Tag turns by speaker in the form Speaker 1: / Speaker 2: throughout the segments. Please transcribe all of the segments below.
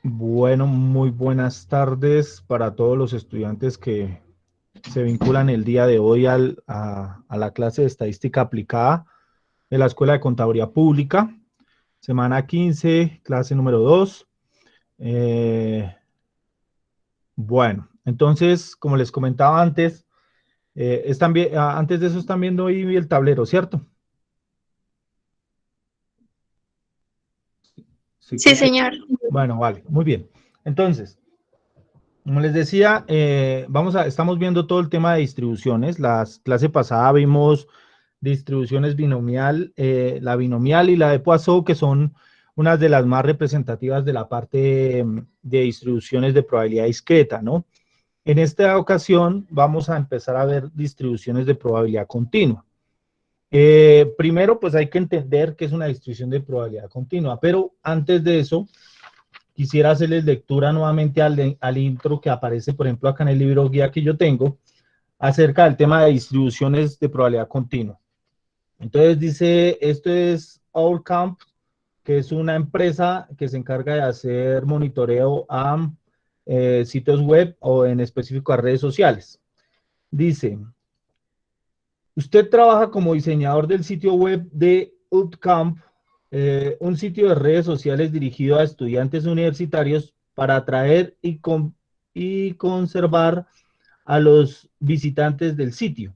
Speaker 1: Bueno, muy buenas tardes para todos los estudiantes que se vinculan el día de hoy a la clase de estadística aplicada de la Escuela de Contaduría Pública, semana 15, clase número 2. Bueno, entonces, como les comentaba antes, antes de eso están viendo ahí el tablero, ¿cierto? Sí,
Speaker 2: Sí,
Speaker 1: creo que...
Speaker 2: señor.
Speaker 1: Bueno, vale, muy bien. Entonces, como les decía, estamos viendo todo el tema de distribuciones. La clase pasada vimos distribuciones binomial, la binomial y la de Poisson, que son unas de las más representativas de la parte de distribuciones de probabilidad discreta, ¿no? En esta ocasión vamos a empezar a ver distribuciones de probabilidad continua. Primero, pues hay que entender qué es una distribución de probabilidad continua, pero antes de eso, quisiera hacerles lectura nuevamente al intro que aparece, por ejemplo, acá en el libro guía que yo tengo, acerca del tema de distribuciones de probabilidad continua. Entonces dice, esto es OurCamp, que es una empresa que se encarga de hacer monitoreo a sitios web o en específico a redes sociales. Dice, usted trabaja como diseñador del sitio web de OurCamp, un sitio de redes sociales dirigido a estudiantes universitarios para atraer y conservar a los visitantes del sitio.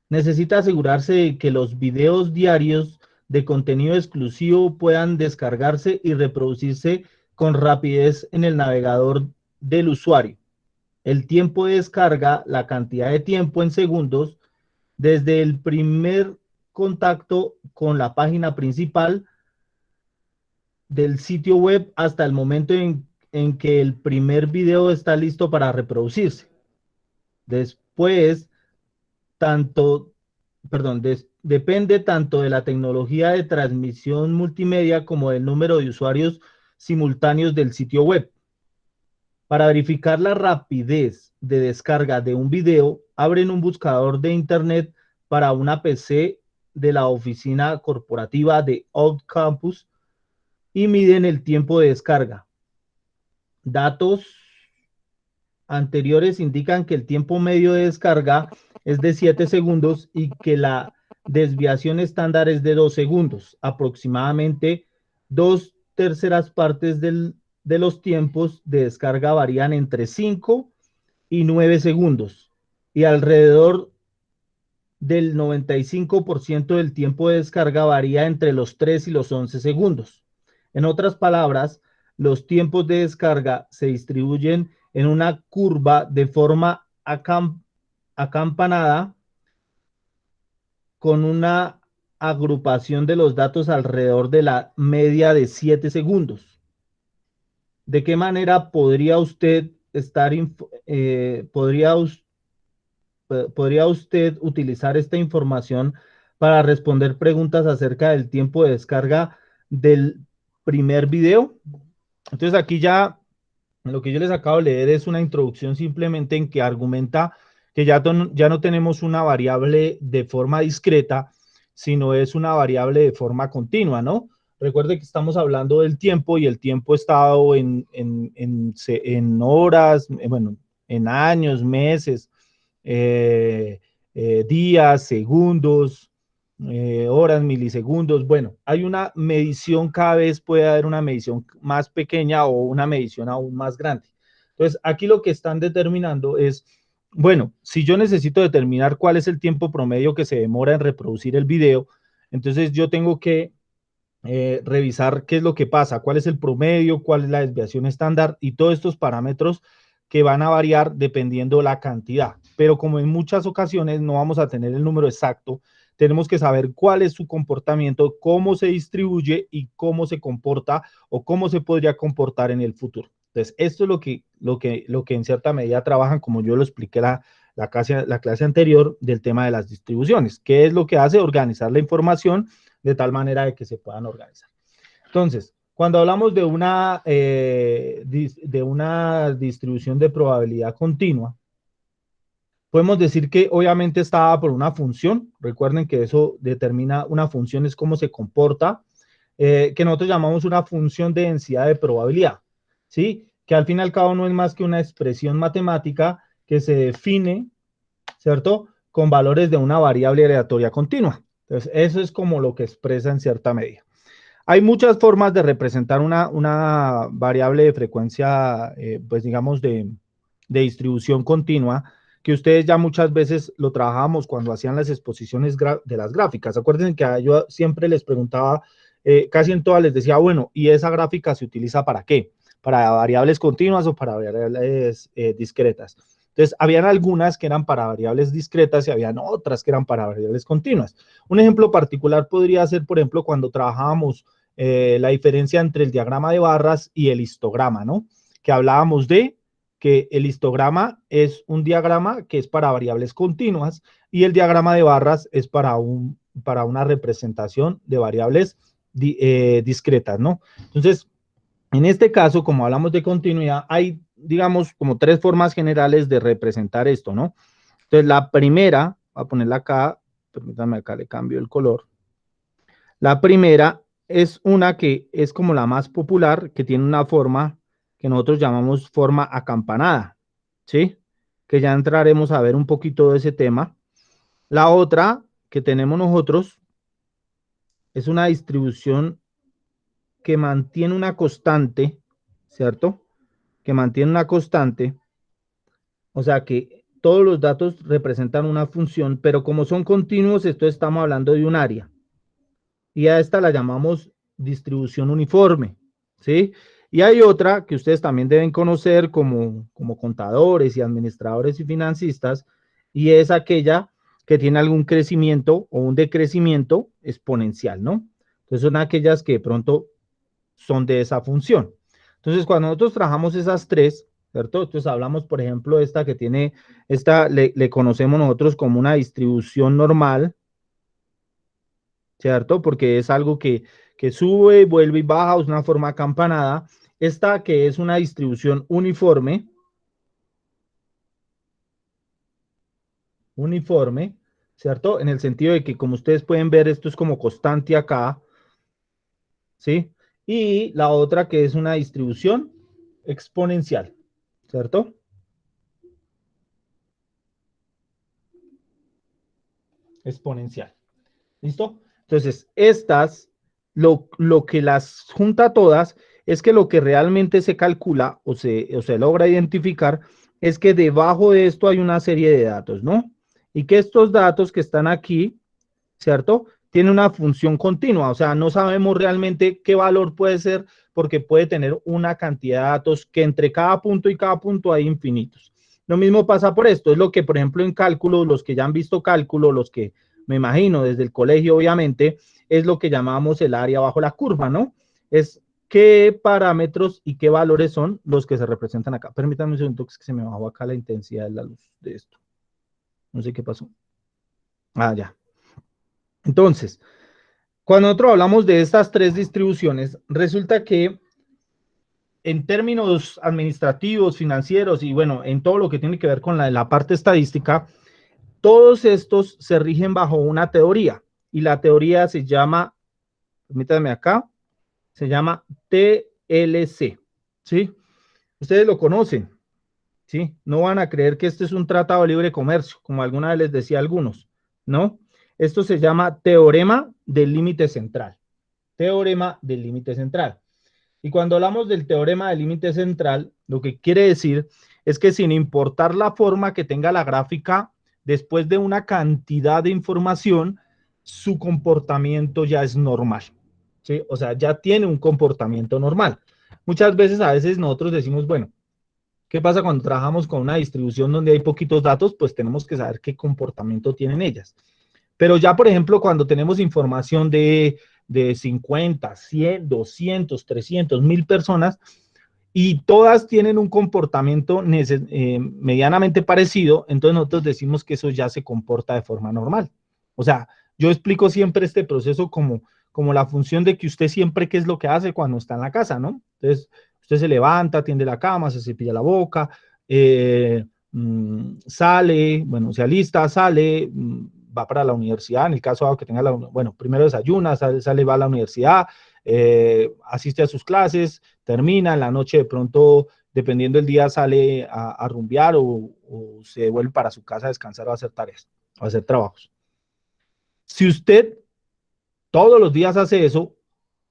Speaker 1: Necesita asegurarse de que los videos diarios de contenido exclusivo puedan descargarse y reproducirse con rapidez en el navegador del usuario. El tiempo de descarga, la cantidad de tiempo en segundos, desde el primer contacto con la página principal del sitio web hasta el momento en que el primer video está listo para reproducirse. Después, tanto, perdón, depende tanto de la tecnología de transmisión multimedia como del número de usuarios simultáneos del sitio web. Para verificar la rapidez de descarga de un video, abren un buscador de internet para una PC de la oficina corporativa de Old Campus y miden el tiempo de descarga. Datos anteriores indican que el tiempo medio de descarga es de 7 segundos y que la desviación estándar es de 2 segundos. Aproximadamente 2/3 partes de los tiempos de descarga varían entre 5 y 9 segundos y alrededor del 95% del tiempo de descarga varía entre los 3 y los 11 segundos. En otras palabras, los tiempos de descarga se distribuyen en una curva de forma acampanada con una agrupación de los datos alrededor de la media de 7 segundos. ¿De qué manera podría usted podría usted utilizar esta información para responder preguntas acerca del tiempo de descarga del primer video? Entonces aquí ya lo que yo les acabo de leer es una introducción simplemente en que argumenta que ya no tenemos una variable de forma discreta, sino es una variable de forma continua, ¿no? Recuerde que estamos hablando del tiempo y el tiempo ha estado en horas, bueno, en años, meses, días, segundos, horas, milisegundos. Bueno, hay una medición, cada vez puede haber una medición más pequeña o una medición aún más grande. Entonces, aquí lo que están determinando es, bueno, si yo necesito determinar cuál es el tiempo promedio que se demora en reproducir el video, entonces yo tengo que revisar qué es lo que pasa, cuál es el promedio, cuál es la desviación estándar y todos estos parámetros que van a variar dependiendo la cantidad. Pero como en muchas ocasiones no vamos a tener el número exacto, tenemos que saber cuál es su comportamiento, cómo se distribuye y cómo se comporta o cómo se podría comportar en el futuro. Entonces, esto es lo que en cierta medida trabajan, como yo lo expliqué la clase anterior del tema de las distribuciones. ¿Qué es lo que hace? Organizar la información de tal manera de que se puedan organizar. Entonces, cuando hablamos de una distribución de probabilidad continua, podemos decir que obviamente está dada por una función. Recuerden que eso determina, una función es cómo se comporta que nosotros llamamos una función de densidad de probabilidad, ¿sí? Que al fin y al cabo no es más que una expresión matemática que se define, ¿cierto? Con valores de una variable aleatoria continua. Entonces, eso es como lo que expresa en cierta medida. Hay muchas formas de representar una variable de frecuencia, pues digamos, de distribución continua, que ustedes ya muchas veces lo trabajamos cuando hacían las exposiciones de las gráficas. Acuérdense que yo siempre les preguntaba, casi en todas les decía, bueno, ¿y esa gráfica se utiliza para qué? ¿Para variables continuas o para variables discretas? Entonces, habían algunas que eran para variables discretas y habían otras que eran para variables continuas. Un ejemplo particular podría ser, por ejemplo, cuando trabajábamos la diferencia entre el diagrama de barras y el histograma, ¿no? Que hablábamos de que el histograma es un diagrama que es para variables continuas y el diagrama de barras es para una representación de variables discretas, ¿no? Entonces, en este caso, como hablamos de continuidad, hay, digamos, como tres formas generales de representar esto, ¿no? Entonces, la primera, voy a ponerla acá, permítame acá, le cambio el color. La primera es una que es como la más popular, que tiene una forma que nosotros llamamos forma acampanada, ¿sí? Que ya entraremos a ver un poquito de ese tema. La otra que tenemos nosotros es una distribución que mantiene una constante, ¿cierto? Que mantiene una constante, o sea que todos los datos representan una función, pero como son continuos, esto estamos hablando de un área. Y a esta la llamamos distribución uniforme, ¿sí? Y hay otra que ustedes también deben conocer como contadores y administradores y financistas, y es aquella que tiene algún crecimiento o un decrecimiento exponencial, ¿no? Entonces son aquellas que de pronto son de esa función. Entonces, cuando nosotros trabajamos esas tres, ¿cierto? Entonces hablamos, por ejemplo, esta que tiene, esta le conocemos nosotros como una distribución normal, ¿cierto? Porque es algo que sube, vuelve y baja, es una forma acampanada. Esta que es una distribución uniforme, ¿cierto? En el sentido de que, como ustedes pueden ver, esto es como constante acá, ¿sí? Y la otra que es una distribución exponencial, ¿cierto? Exponencial. ¿Listo? Entonces, estas, lo que las junta todas es que lo que realmente se calcula o se logra identificar es que debajo de esto hay una serie de datos, ¿no? Y que estos datos que están aquí, ¿cierto? Tienen una función continua, o sea, no sabemos realmente qué valor puede ser porque puede tener una cantidad de datos que entre cada punto y cada punto hay infinitos. Lo mismo pasa por esto, es lo que, por ejemplo, en cálculo, los que ya han visto cálculo, los que me imagino desde el colegio, obviamente, es lo que llamamos el área bajo la curva, ¿no? Es qué parámetros y qué valores son los que se representan acá. Permítanme un segundo que se me bajó acá la intensidad de la luz de esto. No sé qué pasó. Ah, ya. Entonces, cuando nosotros hablamos de estas tres distribuciones, resulta que en términos administrativos, financieros y bueno, en todo lo que tiene que ver con la parte estadística, todos estos se rigen bajo una teoría y la teoría se llama, permítanme acá, se llama TLC, ¿sí? Ustedes lo conocen, ¿sí? No van a creer que este es un tratado de libre comercio, como alguna vez les decía a algunos, ¿no? Esto se llama teorema del límite central. Teorema del límite central. Y cuando hablamos del teorema del límite central, lo que quiere decir es que sin importar la forma que tenga la gráfica, después de una cantidad de información, su comportamiento ya es normal, ¿sí? O sea, ya tiene un comportamiento normal. Muchas veces, a veces nosotros decimos, bueno, ¿qué pasa cuando trabajamos con una distribución donde hay poquitos datos? Pues tenemos que saber qué comportamiento tienen ellas. Pero ya, por ejemplo, cuando tenemos información de 50, 100, 200, 300, 1000 personas y todas tienen un comportamiento medianamente parecido, entonces nosotros decimos que eso ya se comporta de forma normal. O sea, yo explico siempre este proceso como la función de que usted siempre qué es lo que hace cuando está en la casa, ¿no? Entonces, usted se levanta, tiende la cama, se cepilla la boca, sale, bueno, se alista, sale, va para la universidad, en el caso de que tenga bueno, primero desayuna, sale, va a la universidad, asiste a sus clases, termina, en la noche de pronto, dependiendo del día, sale a rumbear o se vuelve para su casa a descansar o a hacer tareas, o a hacer trabajos. Si usted todos los días hace eso,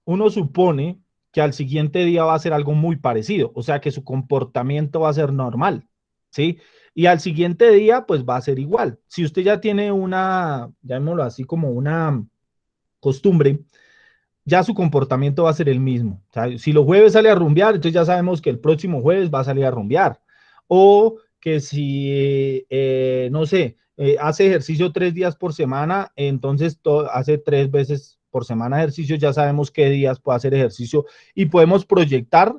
Speaker 1: uno supone que al siguiente día va a ser algo muy parecido, o sea que su comportamiento va a ser normal, ¿sí? Y al siguiente día, pues va a ser igual. Si usted ya tiene una, llamémoslo así, como una costumbre, ya su comportamiento va a ser el mismo. O sea, si los jueves sale a rumbear, entonces ya sabemos que el próximo jueves va a salir a rumbear. O que si, no sé, hace ejercicio 3 días por semana, entonces hace 3 veces por semana ejercicio, ya sabemos qué días puede hacer ejercicio y podemos proyectar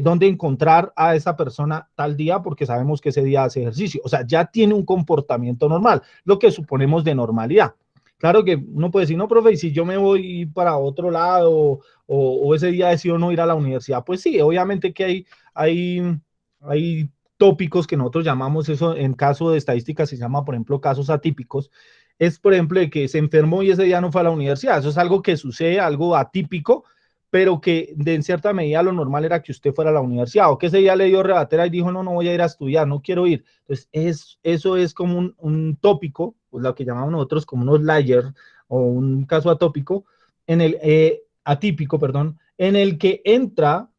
Speaker 1: dónde encontrar a esa persona tal día porque sabemos que ese día hace ejercicio. O sea, ya tiene un comportamiento normal, lo que suponemos de normalidad. Claro que uno puede decir, no, profe, y si yo me voy para otro lado o ese día decido no ir a la universidad, pues sí, obviamente que hay tópicos que nosotros llamamos eso en caso de estadísticas, se llama, por ejemplo, casos atípicos. Es, por ejemplo, de que se enfermó y ese día no fue a la universidad. Eso es algo que sucede, algo atípico, pero que de en cierta medida lo normal era que usted fuera a la universidad o que ese día le dio rebatera y dijo, no, no voy a ir a estudiar, no quiero ir. Entonces, eso es como un tópico, pues lo que llamamos nosotros como un outlier o un caso atópico, en el atípico, perdón, en el que entra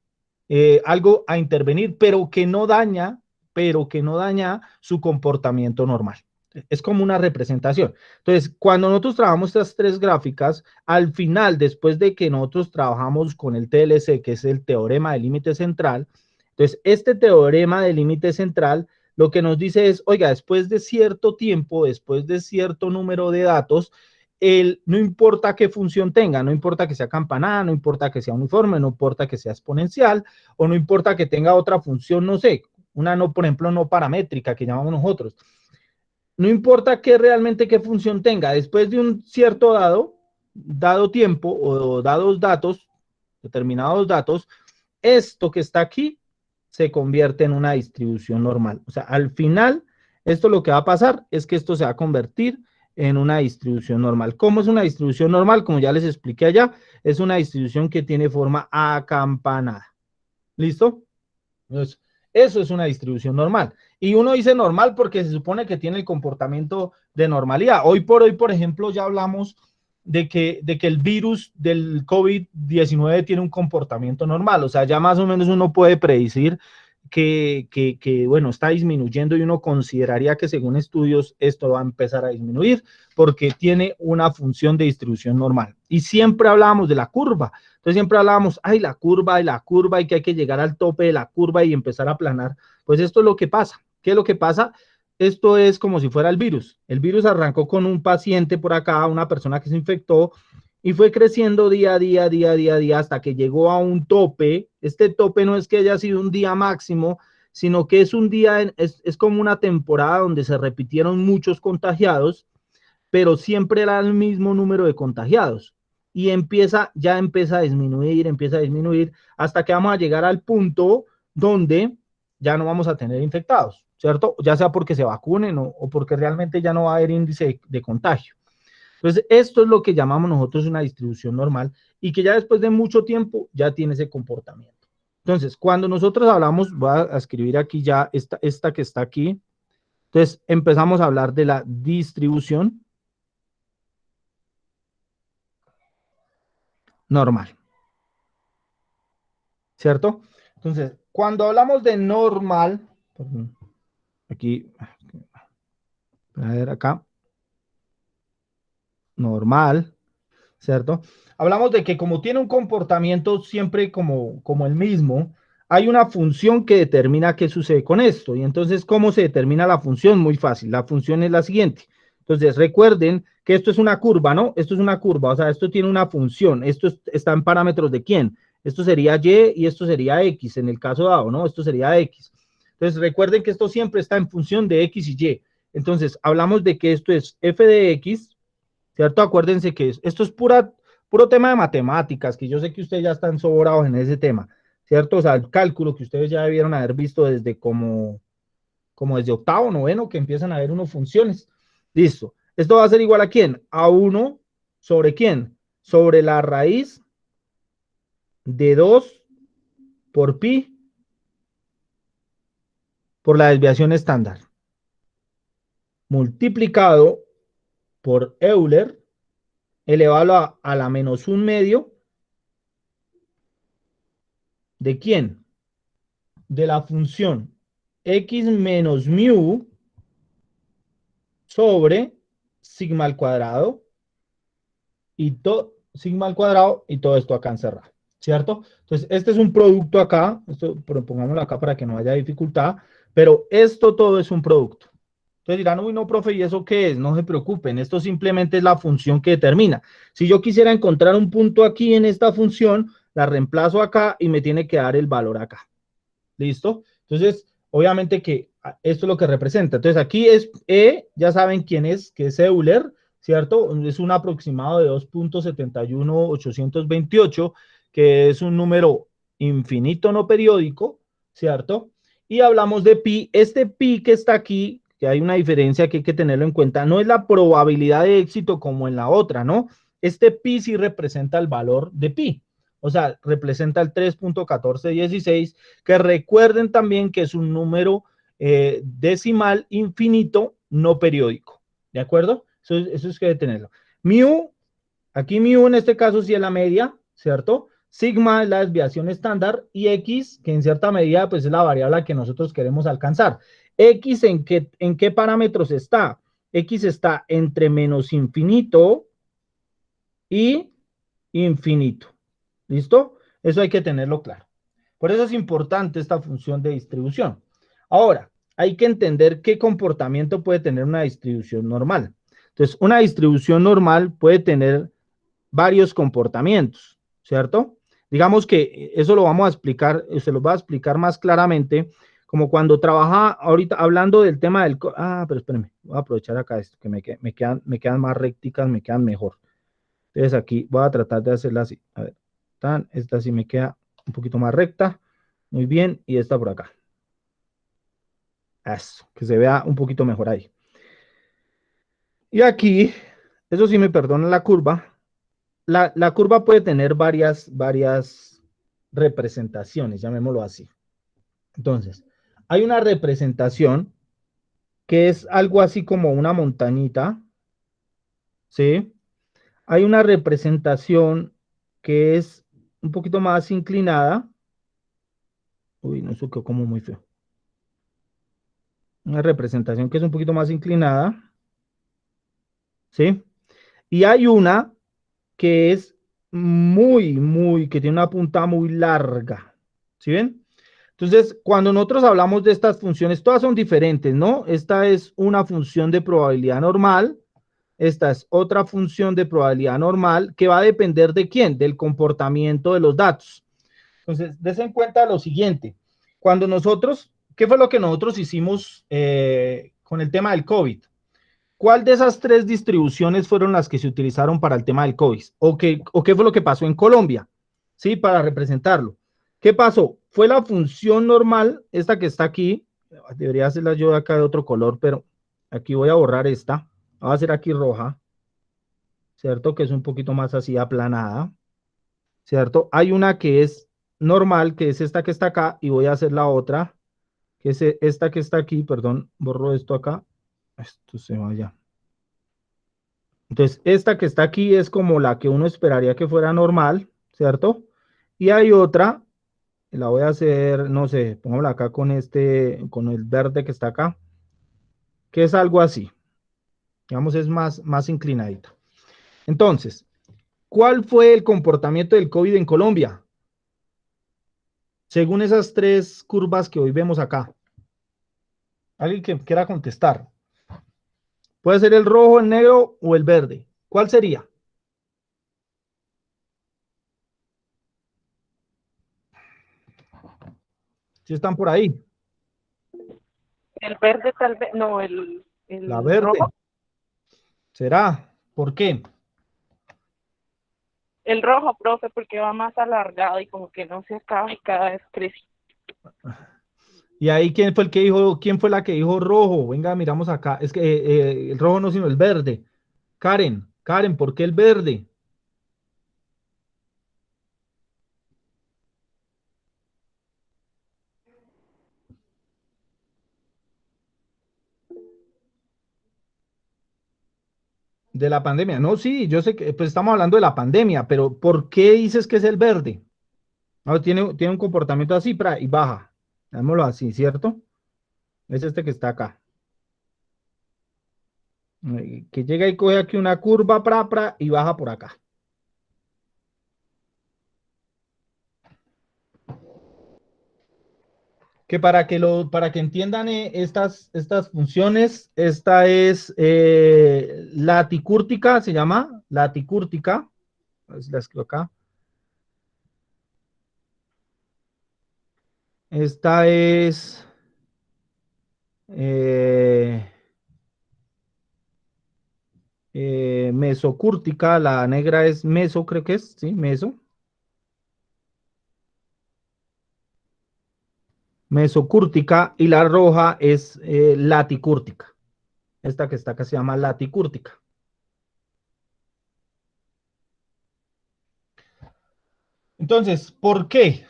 Speaker 1: algo a intervenir, pero que no daña su comportamiento normal. Es como una representación. Entonces, cuando nosotros trabajamos estas tres gráficas, al final, después de que nosotros trabajamos con el TLC, que es el teorema del límite central, entonces, este teorema del límite central lo que nos dice es, oiga, después de cierto tiempo, después de cierto número de datos, no importa qué función tenga, no importa que sea campanada, no importa que sea uniforme, no importa que sea exponencial, o no importa que tenga otra función, no sé, una no, por ejemplo, no paramétrica que llamamos nosotros. No importa realmente qué función tenga, después de un cierto dado tiempo o dados datos, determinados datos, esto que está aquí se convierte en una distribución normal. O sea, al final, esto lo que va a pasar es que esto se va a convertir en una distribución normal. ¿Cómo es una distribución normal? Como ya les expliqué allá, es una distribución que tiene forma acampanada. ¿Listo? Entonces, eso es una distribución normal. Y uno dice normal porque se supone que tiene el comportamiento de normalidad. Hoy por hoy, por ejemplo, ya hablamos de que el virus del COVID-19 tiene un comportamiento normal. O sea, ya más o menos uno puede predecir bueno, está disminuyendo y uno consideraría que según estudios esto va a empezar a disminuir porque tiene una función de distribución normal. Y siempre hablábamos de la curva. Entonces siempre hablábamos, ay, la curva y que hay que llegar al tope de la curva y empezar a aplanar. Pues esto es lo que pasa. ¿Qué es lo que pasa? Esto es como si fuera el virus. El virus arrancó con un paciente por acá, una persona que se infectó, y fue creciendo día a día, día a día, día, hasta que llegó a un tope. Este tope no es que haya sido un día máximo, sino que es un día, es como una temporada donde se repitieron muchos contagiados, pero siempre era el mismo número de contagiados. Y ya empieza a disminuir, hasta que vamos a llegar al punto donde ya no vamos a tener infectados, ¿cierto? Ya sea porque se vacunen o porque realmente ya no va a haber índice de contagio. Entonces, esto es lo que llamamos nosotros una distribución normal y que ya después de mucho tiempo ya tiene ese comportamiento. Entonces, cuando nosotros hablamos, voy a escribir aquí ya esta que está aquí. Entonces, empezamos a hablar de la distribución normal, ¿cierto? Entonces, cuando hablamos de normal, perdón, aquí, a ver acá, normal, ¿cierto? Hablamos de que como tiene un comportamiento siempre como el mismo, hay una función que determina qué sucede con esto. Y entonces, ¿cómo se determina la función? Muy fácil. La función es la siguiente. Entonces, recuerden que esto es una curva, ¿no? Esto es una curva, o sea, esto tiene una función. Está en parámetros de quién. Esto sería Y y esto sería X en el caso dado, ¿no? Esto sería X. Entonces, recuerden que esto siempre está en función de X y Y. Entonces, hablamos de que esto es f de X, ¿cierto? Acuérdense que esto es puro tema de matemáticas, que yo sé que ustedes ya están sobrados en ese tema, ¿cierto? O sea, el cálculo que ustedes ya debieron haber visto desde como desde octavo, noveno, que empiezan a ver unas funciones. Listo. ¿Esto va a ser igual a quién? A 1 sobre quién? Sobre la raíz de 2 por pi por la desviación estándar, multiplicado por Euler, elevado a la menos un medio, ¿de quién? De la función x menos mu sobre sigma al cuadrado y todo sigma al cuadrado y todo esto acá encerrado, ¿cierto? Entonces, este es un producto acá, esto pongámoslo acá para que no haya dificultad, pero esto todo es un producto. Entonces dirán, uy, no, profe, ¿y eso qué es? No se preocupen, esto simplemente es la función que determina. Si yo quisiera encontrar un punto aquí en esta función, la reemplazo acá y me tiene que dar el valor acá. ¿Listo? Entonces, obviamente que esto es lo que representa. Entonces, aquí es E, ya saben quién es, que es Euler, ¿cierto? Es un aproximado de 2.71828, que es un número infinito no periódico, ¿cierto? Y hablamos de pi. Este pi que está aquí, que hay una diferencia que hay que tenerlo en cuenta, no es la probabilidad de éxito como en la otra, ¿no? Este pi sí representa el valor de pi. O sea, representa el 3.1416, que recuerden también que es un número decimal infinito no periódico. ¿De acuerdo? Eso es que tenerlo. Mu, aquí mu en este caso sí es la media, ¿cierto? Sigma es la desviación estándar y X, que en cierta medida pues es la variable que nosotros queremos alcanzar. X, ¿en qué parámetros está? X está entre menos infinito y infinito. ¿Listo? Eso hay que tenerlo claro. Por eso es importante esta función de distribución. Ahora, hay que entender qué comportamiento puede tener una distribución normal. Entonces, una distribución normal puede tener varios comportamientos, ¿cierto? Digamos que eso lo vamos a explicar, se lo va a explicar más claramente, como cuando trabaja ahorita hablando del tema del... pero espérenme, voy a aprovechar acá esto, que me quedan más recticas, me quedan mejor. Entonces aquí voy a tratar de hacerla así. A ver, esta sí me queda un poquito más recta. Muy bien, y esta por acá. Eso, que se vea un poquito mejor ahí. Y aquí, eso sí me perdona la curva. La curva puede tener varias representaciones, llamémoslo así. Entonces, hay una representación que es algo así como una montañita, ¿sí? Hay una representación que es un poquito más inclinada. Uy, no, eso quedó como muy feo. Una representación que es un poquito más inclinada, ¿sí? Y hay una que es que tiene una punta muy larga, ¿sí ven? Entonces, cuando nosotros hablamos de estas funciones, todas son diferentes, ¿no? Esta es una función de probabilidad normal, esta es otra función de probabilidad normal que va a depender de quién, del comportamiento de los datos. Entonces, des en cuenta lo siguiente, cuando nosotros, ¿qué fue lo que nosotros hicimos con el tema del COVID? ¿Cuál de esas tres distribuciones fueron las que se utilizaron para el tema del COVID? ¿O qué fue lo que pasó en Colombia? Sí, para representarlo. ¿Qué pasó? Fue la función normal, esta que está aquí, debería hacerla yo de acá de otro color, pero aquí voy a borrar esta, voy a hacer aquí roja, ¿cierto? Que es un poquito más así aplanada, ¿cierto? Hay una que es normal, que es esta que está acá, y voy a hacer la otra, que es esta que está aquí, perdón, borro esto acá, esto se vaya. Entonces, esta que está aquí es como la que uno esperaría que fuera normal, ¿cierto? Y hay otra, la voy a hacer, no sé, pongámosla acá con el verde que está acá, que es algo así. Digamos, es más inclinadito. Entonces, ¿cuál fue el comportamiento del COVID en Colombia? Según esas tres curvas que hoy vemos acá. Alguien que quiera contestar. Puede ser el rojo, el negro o el verde. ¿Cuál sería? Si están por ahí.
Speaker 2: El verde tal vez, no,
Speaker 1: La
Speaker 2: el
Speaker 1: verde.
Speaker 2: rojo.
Speaker 1: ¿Será? ¿Por qué?
Speaker 2: El rojo, profe, porque va más alargado y como que no se acaba y cada vez crece.
Speaker 1: Y ahí, quién fue la que dijo rojo? Venga, miramos acá. Es que el rojo no, sino el verde. Karen, ¿por qué el verde? De la pandemia. No, sí, yo sé que pues estamos hablando de la pandemia, pero ¿por qué dices que es el verde? No, tiene un comportamiento así y baja. Dámoslo así, ¿cierto? Es este que está acá. Que llega y coge aquí una curva y baja por acá. Que para que entiendan estas funciones, esta es laticúrtica, se llama laticúrtica. A ver si la escribo acá. Esta es eh, mesocúrtica, la negra es meso, creo que es, sí, meso. Mesocúrtica y la roja es laticúrtica. Esta que está acá se llama laticúrtica. Entonces, ¿por qué?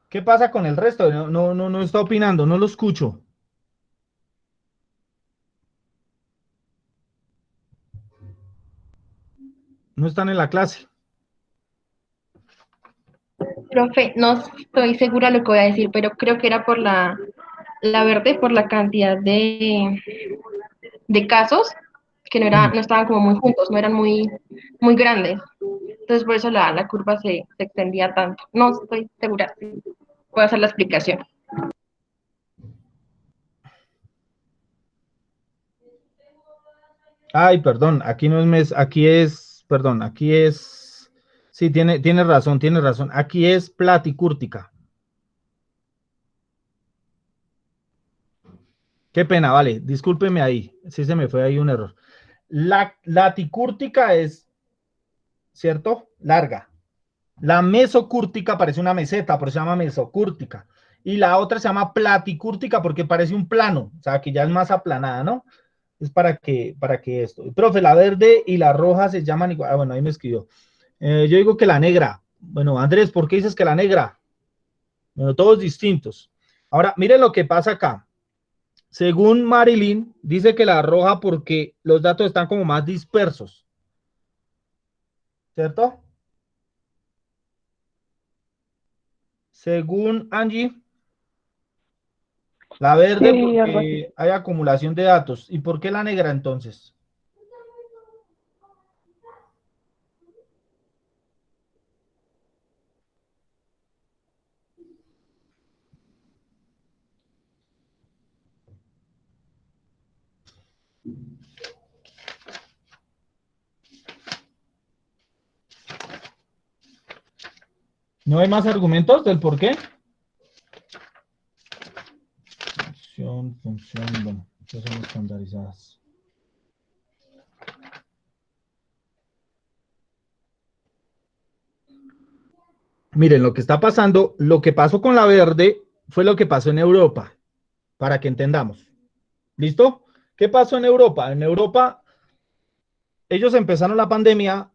Speaker 1: ¿Qué pasa con el resto? No está opinando, no lo escucho. No están en la clase.
Speaker 3: Profe, no estoy segura lo que voy a decir, pero creo que era por la verde, por la cantidad de casos que no estaban como muy juntos, no eran muy grandes. Entonces por eso la curva se extendía tanto. No estoy segura. Voy a hacer la explicación.
Speaker 1: Ay, perdón, aquí no es mes, aquí es, perdón, aquí es, sí, tiene razón, tiene razón. Aquí es platicúrtica. Qué pena, vale, discúlpeme ahí, sí se me fue ahí un error. La laticúrtica es, ¿cierto? Larga. La mesocúrtica parece una meseta, por eso se llama mesocúrtica. Y la otra se llama platicúrtica porque parece un plano, o sea, que ya es más aplanada, ¿no? Es para que esto. Profe, la verde y la roja se llaman igual. Ah, bueno, ahí me escribió. Yo digo que la negra. Bueno, Andrés, ¿por qué dices que la negra? Bueno, todos distintos. Ahora, miren lo que pasa acá. Según Marilyn, dice que la roja porque los datos están como más dispersos. ¿Cierto? Según Angie, la verde
Speaker 2: Sí, algo así.
Speaker 1: porque hay acumulación de datos. ¿Y por qué la negra entonces? ¿No hay más argumentos del por qué? Función, bueno, estas son estandarizadas. Miren, lo que está pasando, lo que pasó con la verde fue lo que pasó en Europa, para que entendamos. ¿Listo? ¿Qué pasó en Europa? En Europa, ellos empezaron la pandemia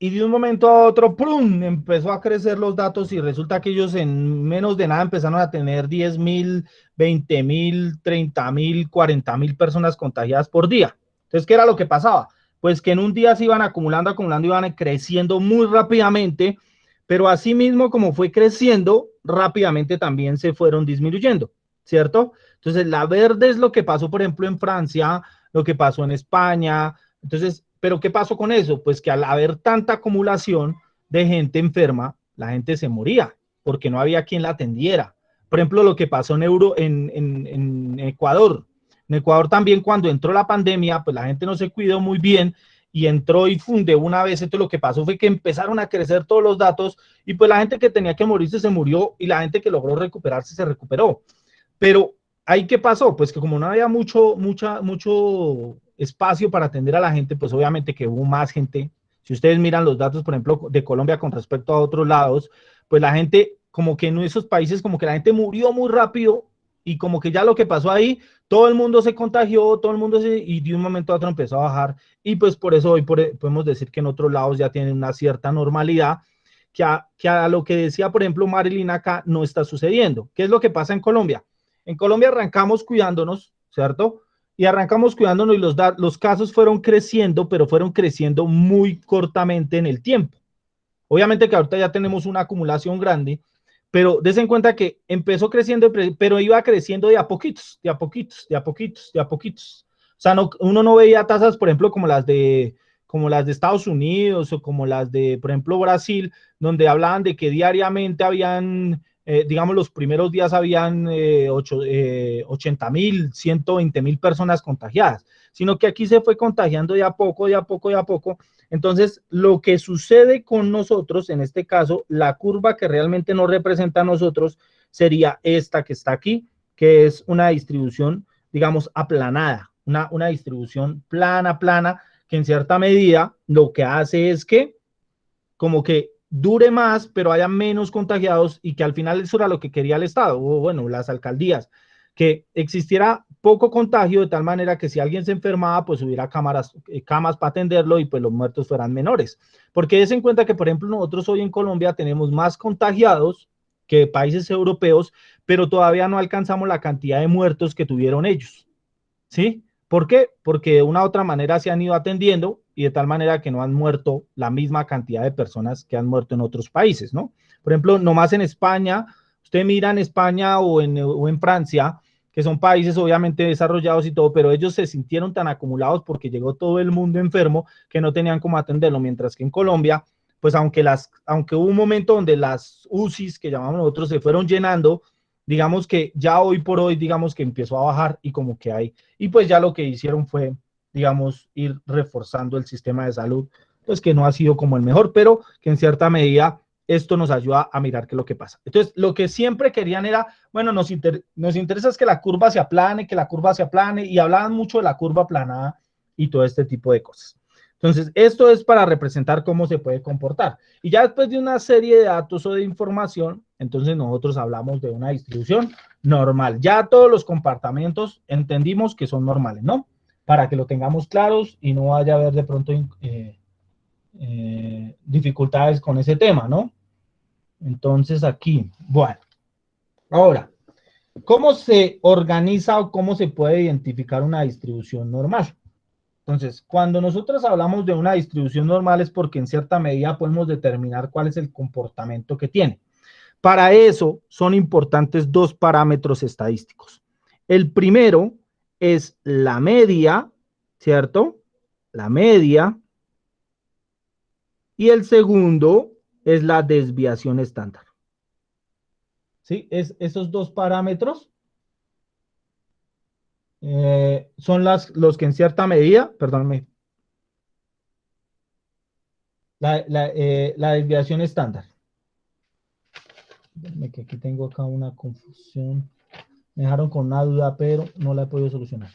Speaker 1: y de un momento a otro, ¡prum!, empezó a crecer los datos y resulta que ellos en menos de nada empezaron a tener 10.000, 20.000, 30.000, 40.000 personas contagiadas por día. Entonces, ¿qué era lo que pasaba? Pues que en un día se iban acumulando, iban creciendo muy rápidamente, pero así mismo como fue creciendo, rápidamente también se fueron disminuyendo, ¿cierto? Entonces, la verde es lo que pasó, por ejemplo, en Francia, lo que pasó en España. Entonces, ¿pero qué pasó con eso? Pues que al haber tanta acumulación de gente enferma, la gente se moría porque no había quien la atendiera. Por ejemplo, lo que pasó en Ecuador. En Ecuador también cuando entró la pandemia, pues la gente no se cuidó muy bien y entró y funde una vez. Entonces lo que pasó fue que empezaron a crecer todos los datos y pues la gente que tenía que morirse se murió y la gente que logró recuperarse se recuperó. Pero ahí qué pasó, pues que como no había mucho espacio para atender a la gente, pues obviamente que hubo más gente. Si ustedes miran los datos, por ejemplo, de Colombia con respecto a otros lados, pues la gente, como que en esos países, como que la gente murió muy rápido y como que ya lo que pasó ahí, todo el mundo se contagió, y de un momento a otro empezó a bajar. Y pues por eso hoy podemos decir que en otros lados ya tienen una cierta normalidad, que a lo que decía, por ejemplo, Marilyn acá, no está sucediendo. ¿Qué es lo que pasa en Colombia? En Colombia arrancamos cuidándonos, ¿cierto? y arrancamos cuidándonos y los casos fueron creciendo, pero fueron creciendo muy cortamente en el tiempo. Obviamente que ahorita ya tenemos una acumulación grande, pero des en cuenta que empezó creciendo, pero iba creciendo de a poquitos, de a poquitos, de a poquitos, de a poquitos. O sea, no, uno no veía tasas, por ejemplo, como las de Estados Unidos o como las de, por ejemplo, Brasil, donde hablaban de que diariamente habían, digamos, los primeros días habían 80.000, 120.000 personas contagiadas, sino que aquí se fue contagiando de a poco, de a poco, de a poco. Entonces, lo que sucede con nosotros, en este caso, la curva que realmente nos representa a nosotros sería esta que está aquí, que es una distribución, digamos, aplanada, una distribución plana, que en cierta medida lo que hace es que como que dure más, pero haya menos contagiados y que al final eso era lo que quería el Estado, o bueno, las alcaldías, que existiera poco contagio de tal manera que si alguien se enfermaba, pues hubiera camas para atenderlo y pues los muertos fueran menores. Porque des en cuenta que, por ejemplo, nosotros hoy en Colombia tenemos más contagiados que países europeos, pero todavía no alcanzamos la cantidad de muertos que tuvieron ellos, ¿sí? ¿Por qué? Porque de una u otra manera se han ido atendiendo y de tal manera que no han muerto la misma cantidad de personas que han muerto en otros países, ¿no? Por ejemplo, nomás en España, usted mira en España o en Francia, que son países obviamente desarrollados y todo, pero ellos se sintieron tan acumulados porque llegó todo el mundo enfermo que no tenían cómo atenderlo, mientras que en Colombia, pues aunque hubo un momento donde las UCIs, que llamamos nosotros, se fueron llenando, digamos que ya hoy por hoy, digamos que empezó a bajar y como que hay, y pues ya lo que hicieron fue, digamos, ir reforzando el sistema de salud, pues que no ha sido como el mejor, pero que en cierta medida esto nos ayuda a mirar qué es lo que pasa. Entonces, lo que siempre querían era, bueno, nos interesa es que la curva se aplane, y hablaban mucho de la curva aplanada y todo este tipo de cosas. Entonces, esto es para representar cómo se puede comportar. Y ya después de una serie de datos o de información, entonces nosotros hablamos de una distribución normal. Ya todos los comportamientos entendimos que son normales, ¿no? Para que lo tengamos claros y no vaya a haber de pronto dificultades con ese tema, ¿no? Entonces aquí, bueno, ahora, ¿cómo se organiza o cómo se puede identificar una distribución normal? Entonces, cuando nosotros hablamos de una distribución normal es porque en cierta medida podemos determinar cuál es el comportamiento que tiene. Para eso son importantes dos parámetros estadísticos. El primero es la media, ¿cierto? La media. Y el segundo es la desviación estándar. ¿Sí? Esos dos parámetros son los que en cierta medida, perdóname, la desviación estándar. Déjame que aquí tengo acá una confusión. Me dejaron con una duda, pero no la he podido solucionar.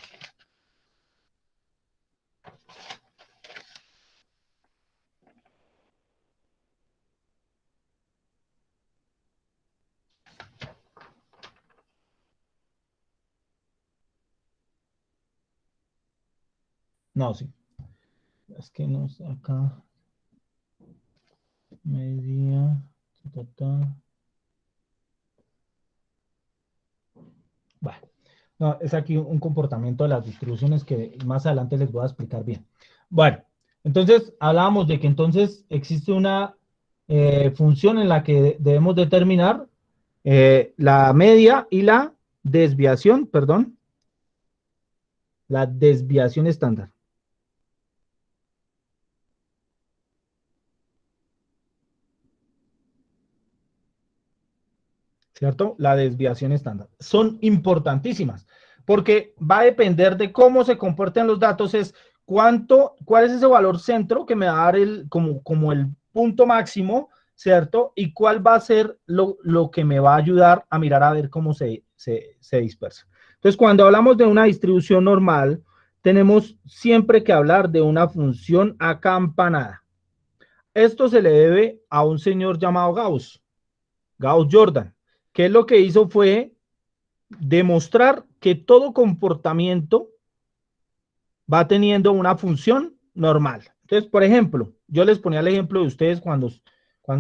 Speaker 1: No, sí. Es que no está acá. Media. Bueno, no, es aquí un comportamiento de las distribuciones que más adelante les voy a explicar bien. Bueno, entonces hablábamos de que entonces existe una función en la que debemos determinar la media y la desviación, perdón, la desviación estándar. ¿Cierto? La desviación estándar. Son importantísimas porque va a depender de cómo se comporten los datos, es cuál es ese valor centro que me va a dar como el punto máximo, ¿cierto? Y cuál va a ser lo que me va a ayudar a mirar a ver cómo se dispersa. Entonces, cuando hablamos de una distribución normal, tenemos siempre que hablar de una función acampanada. Esto se le debe a un señor llamado Gauss Jordan, que lo que hizo fue demostrar que todo comportamiento va teniendo una función normal. Entonces, por ejemplo, yo les ponía el ejemplo de ustedes cuando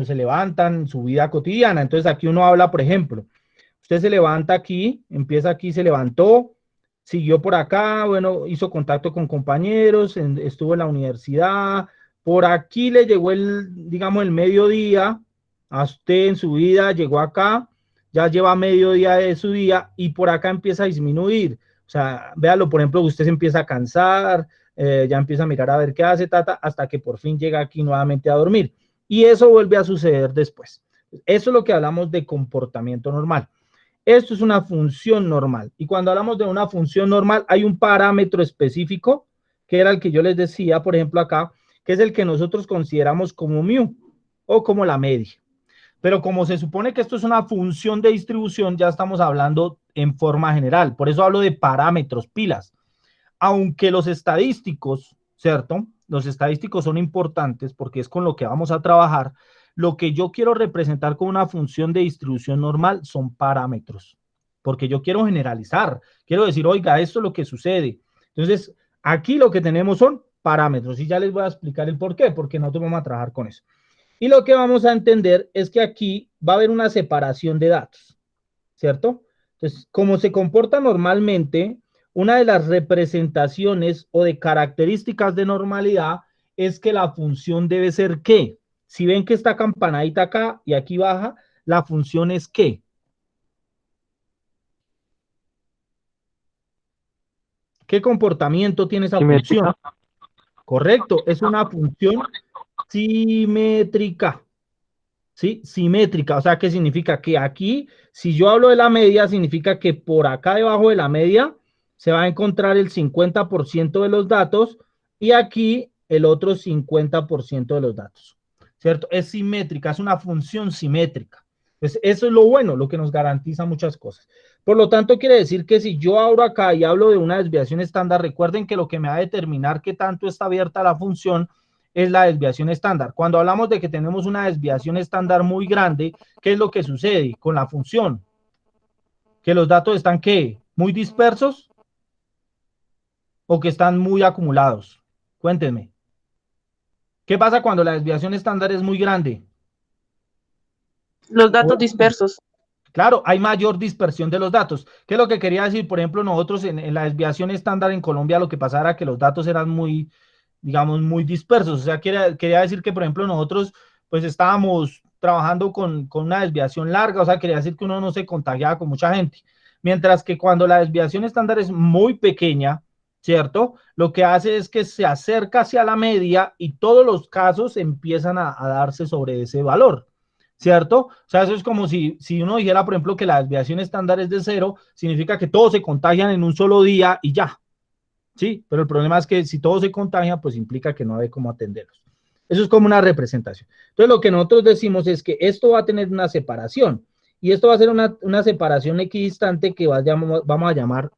Speaker 1: se levantan, su vida cotidiana. Entonces, aquí uno habla, por ejemplo, usted se levanta aquí, empieza aquí, se levantó, siguió por acá, bueno, hizo contacto con compañeros, estuvo en la universidad, por aquí le llegó digamos, el mediodía, a usted en su vida llegó acá, ya lleva mediodía de su día y por acá empieza a disminuir. O sea, véalo, por ejemplo, usted se empieza a cansar, ya empieza a mirar a ver qué hace, tata, hasta que por fin llega aquí nuevamente a dormir. Y eso vuelve a suceder después. Eso es lo que hablamos de comportamiento normal. Esto es una función normal. Y cuando hablamos de una función normal, hay un parámetro específico, que era el que yo les decía, por ejemplo, acá, que es el que nosotros consideramos como mu o como la media. Pero como se supone que esto es una función de distribución, ya estamos hablando en forma general. Por eso hablo de parámetros, pilas. Aunque los estadísticos, ¿cierto? Los estadísticos son importantes porque es con lo que vamos a trabajar. Lo que yo quiero representar con una función de distribución normal son parámetros, porque yo quiero generalizar, quiero decir, oiga, esto es lo que sucede. Entonces, aquí lo que tenemos son parámetros y ya les voy a explicar el por qué, porque nosotros vamos a trabajar con eso. Y lo que vamos a entender es que aquí va a haber una separación de datos, ¿cierto? Entonces, como se comporta normalmente, una de las representaciones o de características de normalidad es que la función debe ser ¿qué? Si ven que está campanadita acá y aquí baja, la función es ¿qué? ¿Qué comportamiento tiene esa función? Correcto, es una función simétrica. ¿Sí? Simétrica, o sea, ¿qué significa? Que aquí, si yo hablo de la media, significa que por acá debajo de la media se va a encontrar el 50% de los datos y aquí el otro 50% de los datos, ¿cierto? Es simétrica, es una función simétrica. Pues eso es lo bueno, lo que nos garantiza muchas cosas. Por lo tanto, quiere decir que si yo abro acá y hablo de una desviación estándar, recuerden que lo que me va a determinar qué tanto está abierta la función es la desviación estándar. Cuando hablamos de que tenemos una desviación estándar muy grande, ¿qué es lo que sucede con la función? Que los datos están, ¿qué? ¿Muy dispersos o que están muy acumulados? Cuéntenme. ¿Qué pasa cuando la desviación estándar es muy grande?
Speaker 2: Los datos dispersos.
Speaker 1: Claro, hay mayor dispersión de los datos. ¿Qué es lo que quería decir? Por ejemplo, nosotros en la desviación estándar en Colombia lo que pasaba era que los datos eran muy, digamos, muy dispersos. O sea, quería decir que, por ejemplo, nosotros pues estábamos trabajando con una desviación larga, o sea, quería decir que uno no se contagiaba con mucha gente. Mientras que cuando la desviación estándar es muy pequeña, ¿cierto? Lo que hace es que se acerca hacia la media y todos los casos empiezan a darse sobre ese valor. ¿Cierto? O sea, eso es como si uno dijera, por ejemplo, que la desviación estándar es de 0, significa que todos se contagian en un solo día y ya. Sí, pero el problema es que si todos se contagian, pues implica que no hay cómo atenderlos. Eso es como una representación. Entonces, lo que nosotros decimos es que esto va a tener una separación y esto va a ser una separación equidistante que vamos a llamar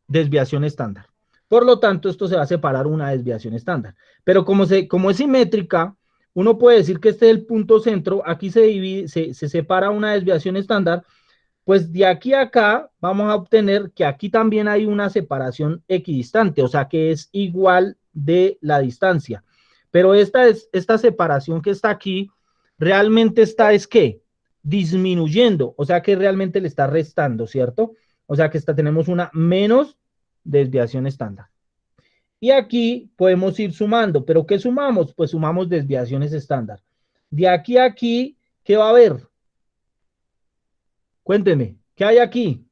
Speaker 1: desviación estándar. Por lo tanto, esto se va a separar una desviación estándar. Pero como es simétrica, uno puede decir que este es el punto centro, aquí se separa una desviación estándar, pues de aquí a acá vamos a obtener que aquí también hay una separación equidistante, o sea que es igual de la distancia. Pero esta separación que está aquí, realmente es ¿qué? Disminuyendo, o sea que realmente le está restando, ¿cierto? O sea que tenemos una menos desviación estándar. Y aquí podemos ir sumando, pero ¿qué sumamos? Pues sumamos desviaciones estándar. De aquí a aquí, ¿qué va a haber? Cuéntenme, ¿qué hay aquí?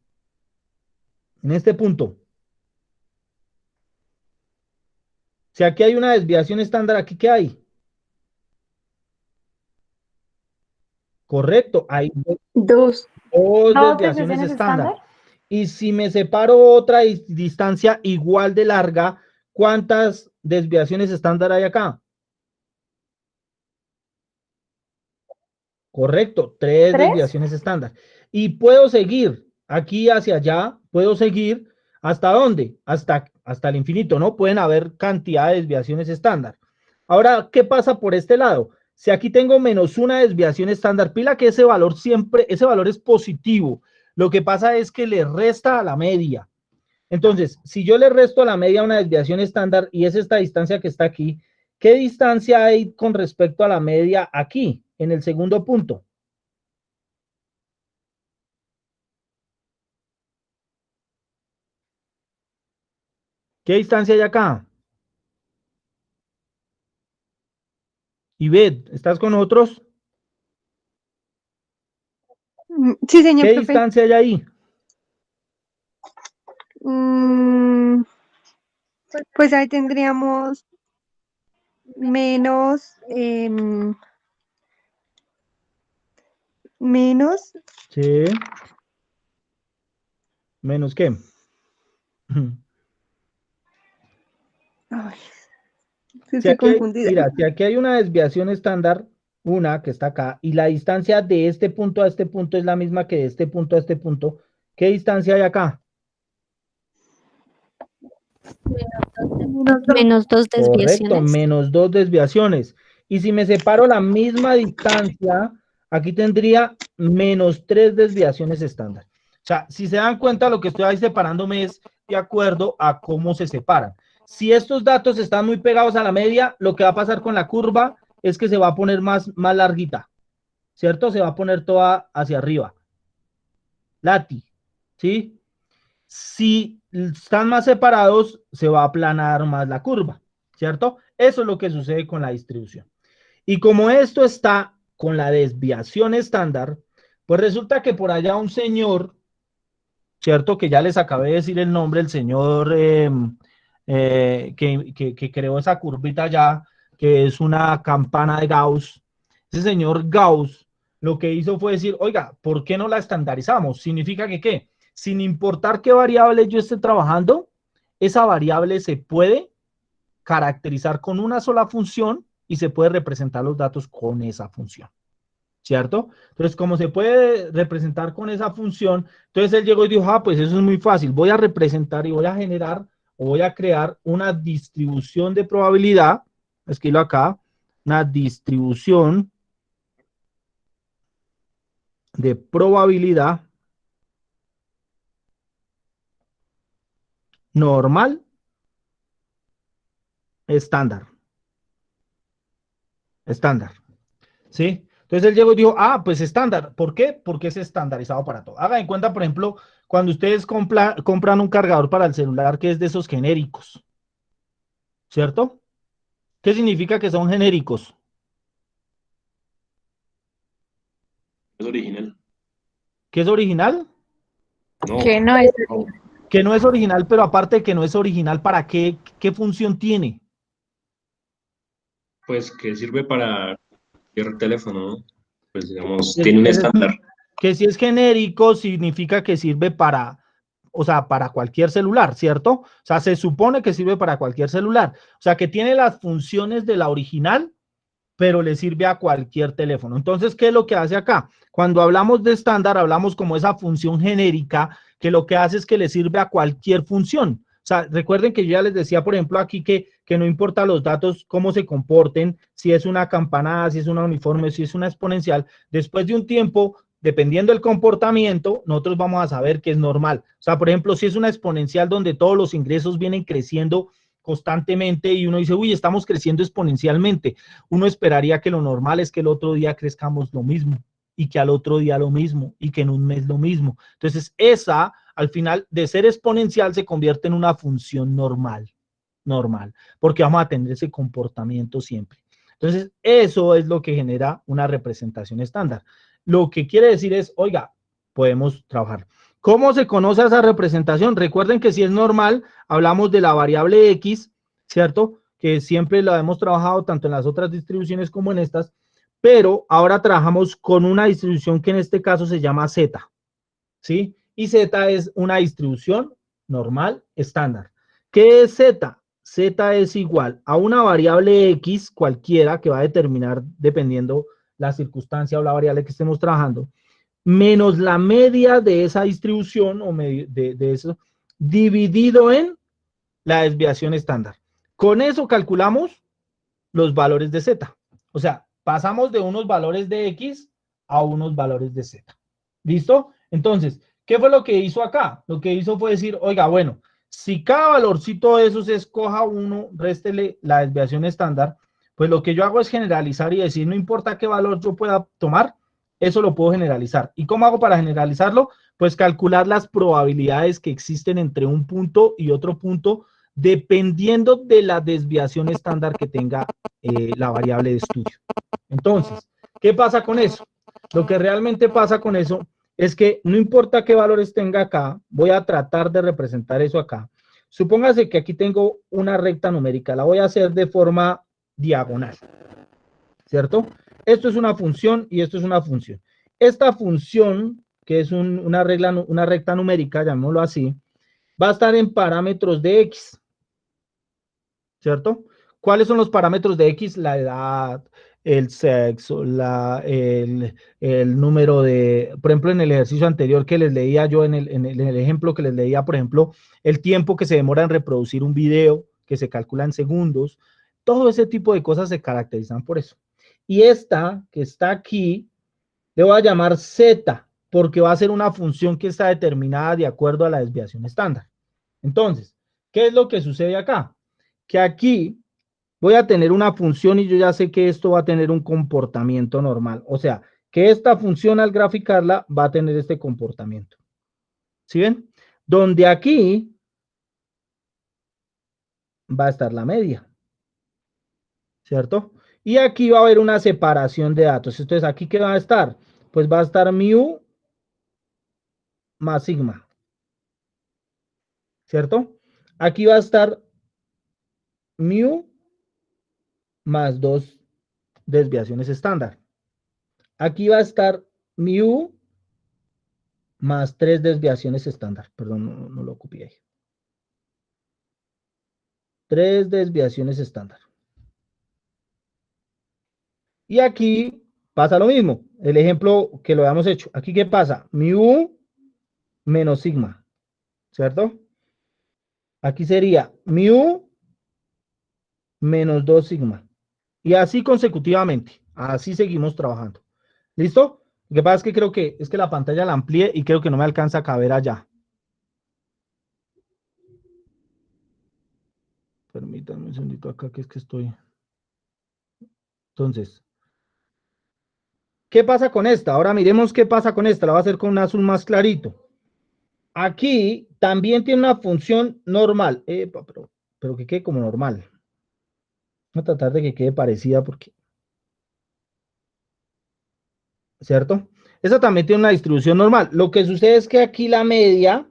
Speaker 1: En este punto. Si aquí hay una desviación estándar, ¿aquí qué hay? Correcto, hay
Speaker 4: Dos.
Speaker 1: dos
Speaker 4: ¿Dos
Speaker 1: desviaciones
Speaker 4: desviaciones
Speaker 1: estándar.
Speaker 4: estándar?
Speaker 1: Y si me separo otra distancia igual de larga, ¿cuántas desviaciones estándar hay acá? Correcto, tres
Speaker 4: ¿Tres?
Speaker 1: desviaciones estándar. Y puedo seguir aquí hacia allá, puedo seguir hasta dónde? Hasta el infinito, ¿no? Pueden haber cantidad de desviaciones estándar. Ahora, ¿qué pasa por este lado? Si aquí tengo menos una desviación estándar, pila que ese valor es positivo. Lo que pasa es que le resta a la media. Entonces, si yo le resto a la media una desviación estándar y es esta distancia que está aquí, ¿qué distancia hay con respecto a la media aquí, en el segundo punto? ¿Qué distancia hay acá? Ivette, ¿estás con nosotros?
Speaker 4: Sí, señor
Speaker 1: ¿Qué
Speaker 4: profe.
Speaker 1: distancia hay ahí?
Speaker 4: Pues ahí tendríamos menos, menos,
Speaker 1: Sí. ¿Menos qué?
Speaker 4: ay,
Speaker 1: Si
Speaker 4: estoy
Speaker 1: aquí hay,
Speaker 4: confundida.
Speaker 1: mira, si aquí hay una desviación estándar, una que está acá, y la distancia de este punto a este punto es la misma que de este punto a este punto, ¿qué distancia hay acá?
Speaker 5: Menos dos
Speaker 1: Correcto,
Speaker 5: desviaciones.
Speaker 1: menos 2 desviaciones. Y si me separo la misma distancia, aquí tendría menos 3 desviaciones estándar. O sea, si se dan cuenta, lo que estoy ahí separándome es de acuerdo a cómo se separan. Si estos datos están muy pegados a la media, lo que va a pasar con la curva es que se va a poner más larguita, ¿cierto? Se va a poner toda hacia arriba. Lati, ¿sí? Si están más separados, se va a aplanar más la curva, ¿cierto? Eso es lo que sucede con la distribución. Y como esto está con la desviación estándar, pues resulta que por allá un señor, ¿cierto? Que ya les acabé de decir el nombre, el señor que creó esa curvita ya, que es una campana de Gauss. Ese señor Gauss lo que hizo fue decir, oiga, ¿por qué no la estandarizamos? Significa que, ¿qué? Sin importar qué variable yo esté trabajando, esa variable se puede caracterizar con una sola función y se puede representar los datos con esa función, ¿cierto? Entonces, como se puede representar con esa función, entonces él llegó y dijo, ah, pues eso es muy fácil, voy a representar y voy a generar o voy a crear una distribución de probabilidad, escribo acá, una distribución de probabilidad normal estándar. Estándar. ¿Sí? Entonces él llegó y dijo, ah, pues estándar. ¿Por qué? Porque es estandarizado para todo. Hagan en cuenta, por ejemplo, cuando ustedes compran un cargador para el celular que es de esos genéricos, ¿cierto? ¿Qué significa que son genéricos?
Speaker 6: Es original.
Speaker 1: ¿Que es original?
Speaker 6: No,
Speaker 5: Que no es
Speaker 6: no.
Speaker 1: Que no es original, pero aparte de que no es original, ¿para qué función tiene?
Speaker 6: Pues que sirve para cualquier teléfono, ¿no? Pues digamos,
Speaker 1: Es,
Speaker 6: tiene un
Speaker 1: es decir,
Speaker 6: estándar.
Speaker 1: que si es genérico, significa que sirve para, o sea, para cualquier celular, ¿cierto? O sea, se supone que sirve para cualquier celular. O sea, que tiene las funciones de la original, pero le sirve a cualquier teléfono. Entonces, ¿qué es lo que hace acá? Cuando hablamos de estándar, hablamos como esa función genérica, que lo que hace es que le sirve a cualquier función. O sea, recuerden que yo ya les decía, por ejemplo, aquí que no importa los datos, cómo se comporten, si es una campanada, si es una uniforme, si es una exponencial, después de un tiempo, dependiendo del comportamiento, nosotros vamos a saber que es normal. O sea, por ejemplo, si es una exponencial donde todos los ingresos vienen creciendo constantemente y uno dice, uy, estamos creciendo exponencialmente, uno esperaría que lo normal es que el otro día crezcamos lo mismo y que al otro día lo mismo y que en un mes lo mismo. Entonces, esa, al final, de ser exponencial, se convierte en una función normal, porque vamos a tener ese comportamiento siempre. Entonces, eso es lo que genera una representación estándar. Lo que quiere decir es, oiga, podemos trabajar. ¿Cómo se conoce esa representación? Recuerden que si es normal, hablamos de la variable X, ¿cierto? Que siempre la hemos trabajado tanto en las otras distribuciones como en estas, pero ahora trabajamos con una distribución que en este caso se llama Z, ¿sí? Y Z es una distribución normal estándar. ¿Qué es Z? Z es igual a una variable X cualquiera que va a determinar dependiendo la circunstancia o la variable que estemos trabajando, menos la media de esa distribución o de eso, dividido en la desviación estándar. Con eso calculamos los valores de Z. O sea, pasamos de unos valores de X a unos valores de Z. ¿Listo? Entonces, ¿qué fue lo que hizo acá? Lo que hizo fue decir, oiga, bueno, si cada valorcito de esos escoja uno, réstele la desviación estándar, pues lo que yo hago es generalizar y decir, no importa qué valor yo pueda tomar, eso lo puedo generalizar. ¿Y cómo hago para generalizarlo? Pues calcular las probabilidades que existen entre un punto y otro punto dependiendo de la desviación estándar que tenga la variable de estudio. Entonces, ¿qué pasa con eso? Lo que realmente pasa con eso es que no importa qué valores tenga acá, voy a tratar de representar eso acá. Supóngase que aquí tengo una recta numérica, la voy a hacer de forma diagonal, ¿cierto? Esto es una función y esto es una función. Esta función, que es una recta numérica, llamémoslo así, va a estar en parámetros de X, ¿cierto? ¿Cuáles son los parámetros de X? La edad, el sexo, el número de, por ejemplo, en el ejercicio anterior que les leía yo, en el ejemplo que les leía, por ejemplo, el tiempo que se demora en reproducir un video, que se calcula en segundos, todo ese tipo de cosas se caracterizan por eso. Y esta, que está aquí, le voy a llamar Z, porque va a ser una función que está determinada de acuerdo a la desviación estándar. Entonces, ¿qué es lo que sucede acá? Que aquí voy a tener una función y yo ya sé que esto va a tener un comportamiento normal. O sea, que esta función al graficarla va a tener este comportamiento. ¿Sí ven? Donde aquí va a estar la media. ¿Cierto? Y aquí va a haber una separación de datos. Entonces, ¿aquí qué va a estar? Pues va a estar mu más sigma. ¿Cierto? Aquí va a estar mu más 2 desviaciones estándar. Aquí va a estar mu más 3 desviaciones estándar. Perdón, no lo copié ahí. 3 desviaciones estándar. Y aquí pasa lo mismo. El ejemplo que lo habíamos hecho. Aquí, ¿qué pasa? Mu menos sigma. ¿Cierto? Aquí sería mu menos 2 sigma. Y así consecutivamente. Así seguimos trabajando. ¿Listo? Lo que pasa es que creo que la pantalla la amplié y creo que no me alcanza a caber allá. Permítanme un segundito acá, que es que estoy. Entonces, ¿qué pasa con esta? Ahora miremos qué pasa con esta. La voy a hacer con un azul más clarito. Aquí también tiene una función normal. Pero que quede como normal. Voy a tratar de que quede parecida porque... ¿Cierto? Esa también tiene una distribución normal. Lo que sucede es que aquí la media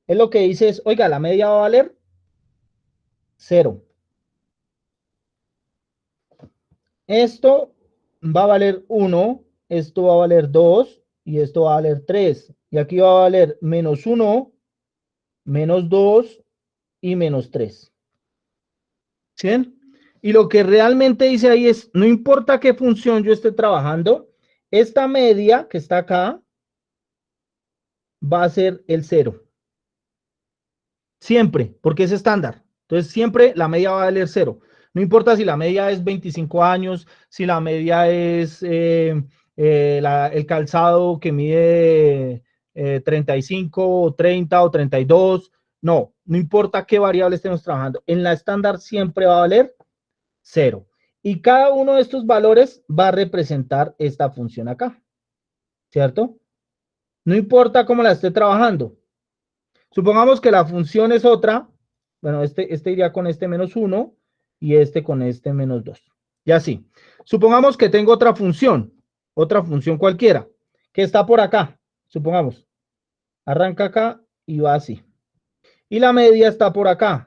Speaker 1: es lo que dice es, oiga, la media va a valer 0. Esto va a valer 1, esto va a valer 2 y esto va a valer 3. Y aquí va a valer menos 1, menos 2 y menos 3. ¿Sí ven? Y lo que realmente dice ahí es, no importa qué función yo esté trabajando, esta media que está acá va a ser el 0. Siempre, porque es estándar. Entonces, siempre la media va a valer 0. No importa si la media es 25 años, si la media es el calzado que mide 35 o 30 o 32. No importa qué variable estemos trabajando. En la estándar siempre va a valer 0. Y cada uno de estos valores va a representar esta función acá. ¿Cierto? No importa cómo la esté trabajando. Supongamos que la función es otra. Bueno, este iría con este menos 1 y este con este menos 2. Y así. Supongamos que tengo otra función cualquiera, que está por acá. Supongamos. Arranca acá y va así. Y la media está por acá.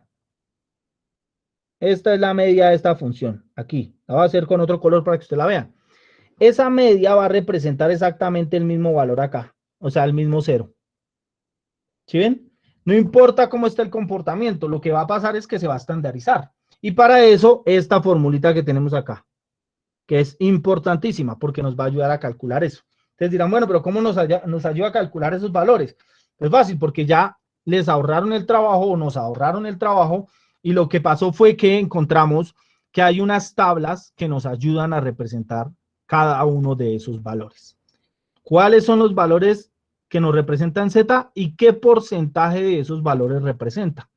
Speaker 1: Esta es la media de esta función. Aquí. La voy a hacer con otro color para que usted la vea. Esa media va a representar exactamente el mismo valor acá. O sea, el mismo 0. ¿Sí ven? No importa cómo está el comportamiento, lo que va a pasar es que se va a estandarizar. Y para eso, esta formulita que tenemos acá, que es importantísima porque nos va a ayudar a calcular eso. Ustedes dirán, bueno, pero ¿cómo nos ayuda a calcular esos valores? Pues fácil, porque ya les ahorraron el trabajo o nos ahorraron el trabajo y lo que pasó fue que encontramos que hay unas tablas que nos ayudan a representar cada uno de esos valores. ¿Cuáles son los valores que nos representan Z y qué porcentaje de esos valores representa?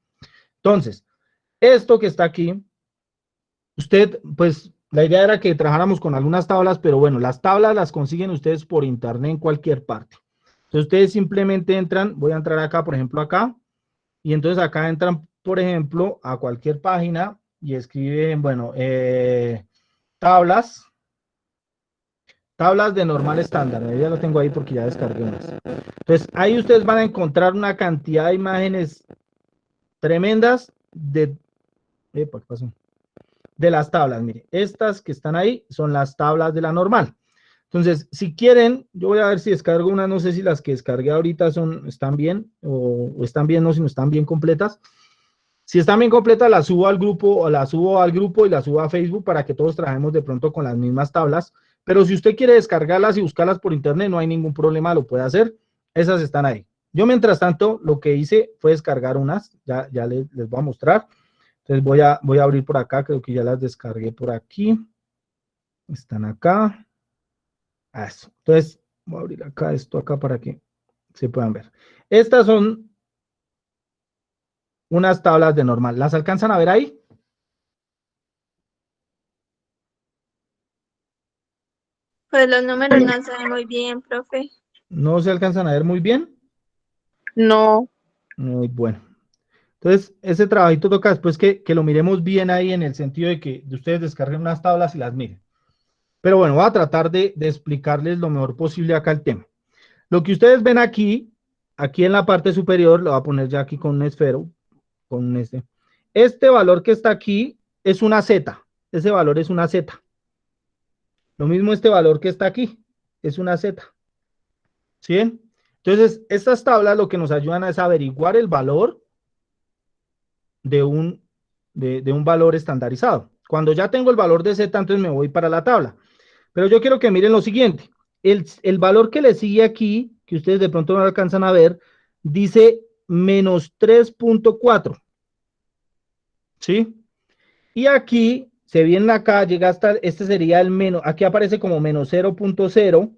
Speaker 1: Entonces, esto que está aquí, usted, pues, la idea era que trabajáramos con algunas tablas, pero bueno, las tablas las consiguen ustedes por internet en cualquier parte. Entonces, ustedes simplemente entran, voy a entrar acá, por ejemplo, acá, y entonces acá entran por ejemplo, a cualquier página y escriben, bueno, tablas de normal estándar. Ya lo tengo ahí porque ya descargué unas. Entonces, ahí ustedes van a encontrar una cantidad de imágenes tremendas de... ¿qué pasó? De las tablas. Mire, estas que están ahí son las tablas de la normal. Entonces, si quieren, yo voy a ver si descargo una, no sé si las que descargué ahorita están bien o están bien, no, si no están bien completas. Si están bien completas, las subo al grupo y las subo a Facebook para que todos trabajemos de pronto con las mismas tablas. Pero si usted quiere descargarlas y buscarlas por internet, no hay ningún problema, lo puede hacer. Esas están ahí. Yo, mientras tanto, lo que hice fue descargar unas, ya les voy a mostrar. Entonces voy a abrir por acá, creo que ya las descargué por aquí. Están acá. Eso. Entonces, voy a abrir acá esto acá para que se puedan ver. Estas son unas tablas de normal. ¿Las alcanzan a ver ahí?
Speaker 5: Pues los números no se ven muy bien, profe.
Speaker 1: ¿No se alcanzan a ver muy bien?
Speaker 2: No.
Speaker 1: Muy bueno. Entonces, ese trabajito toca después que lo miremos bien ahí en el sentido de que ustedes descarguen unas tablas y las miren. Pero bueno, voy a tratar de explicarles lo mejor posible acá el tema. Lo que ustedes ven aquí en la parte superior, lo voy a poner ya aquí con un esfero, con este valor que está aquí es una Z, ese valor es una Z. Lo mismo este valor que está aquí, es una Z. ¿Sí ven? Entonces, estas tablas lo que nos ayudan es averiguar el valor de un valor estandarizado. Cuando ya tengo el valor de Z, entonces me voy para la tabla. Pero yo quiero que miren lo siguiente. El valor que le sigue aquí, que ustedes de pronto no alcanzan a ver, dice menos 3.4. ¿Sí? Y aquí, se viene acá, llega hasta, este sería el menos, aquí aparece como menos 0.0.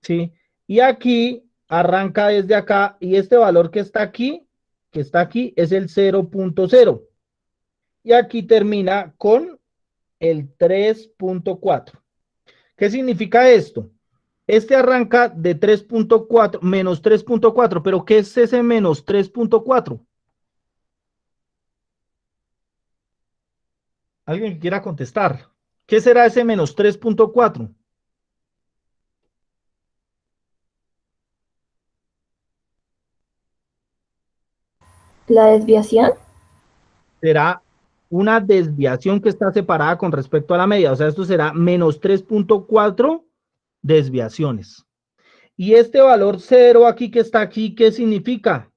Speaker 1: ¿Sí? Y aquí arranca desde acá, y este valor que está aquí, es el 0.0. Y aquí termina con el 3.4. ¿Qué significa esto? Este arranca de 3.4, menos 3.4, pero ¿qué es ese menos 3.4? ¿Alguien que quiera contestar? ¿Qué será ese menos 3.4?
Speaker 7: ¿La desviación?
Speaker 1: Será una desviación que está separada con respecto a la media, o sea, esto será menos 3.4 desviaciones. Y este valor 0 aquí que está aquí, ¿qué significa?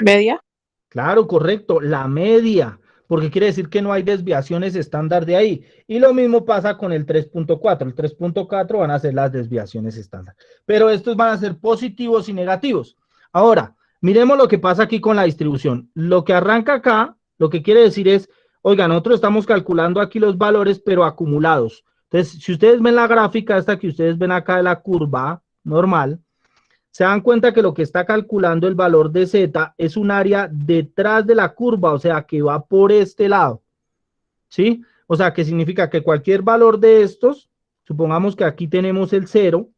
Speaker 2: ¿Media?
Speaker 1: Claro, correcto, la media, porque quiere decir que no hay desviaciones estándar de ahí. Y lo mismo pasa con el 3.4. El 3.4 van a ser las desviaciones estándar. Pero estos van a ser positivos y negativos. Ahora, miremos lo que pasa aquí con la distribución. Lo que arranca acá, lo que quiere decir es, oiga, nosotros estamos calculando aquí los valores, pero acumulados. Entonces, si ustedes ven la gráfica esta que ustedes ven acá de la curva normal, se dan cuenta que lo que está calculando el valor de Z es un área detrás de la curva, o sea, que va por este lado, ¿sí? O sea, que significa que cualquier valor de estos, supongamos que aquí tenemos el 0,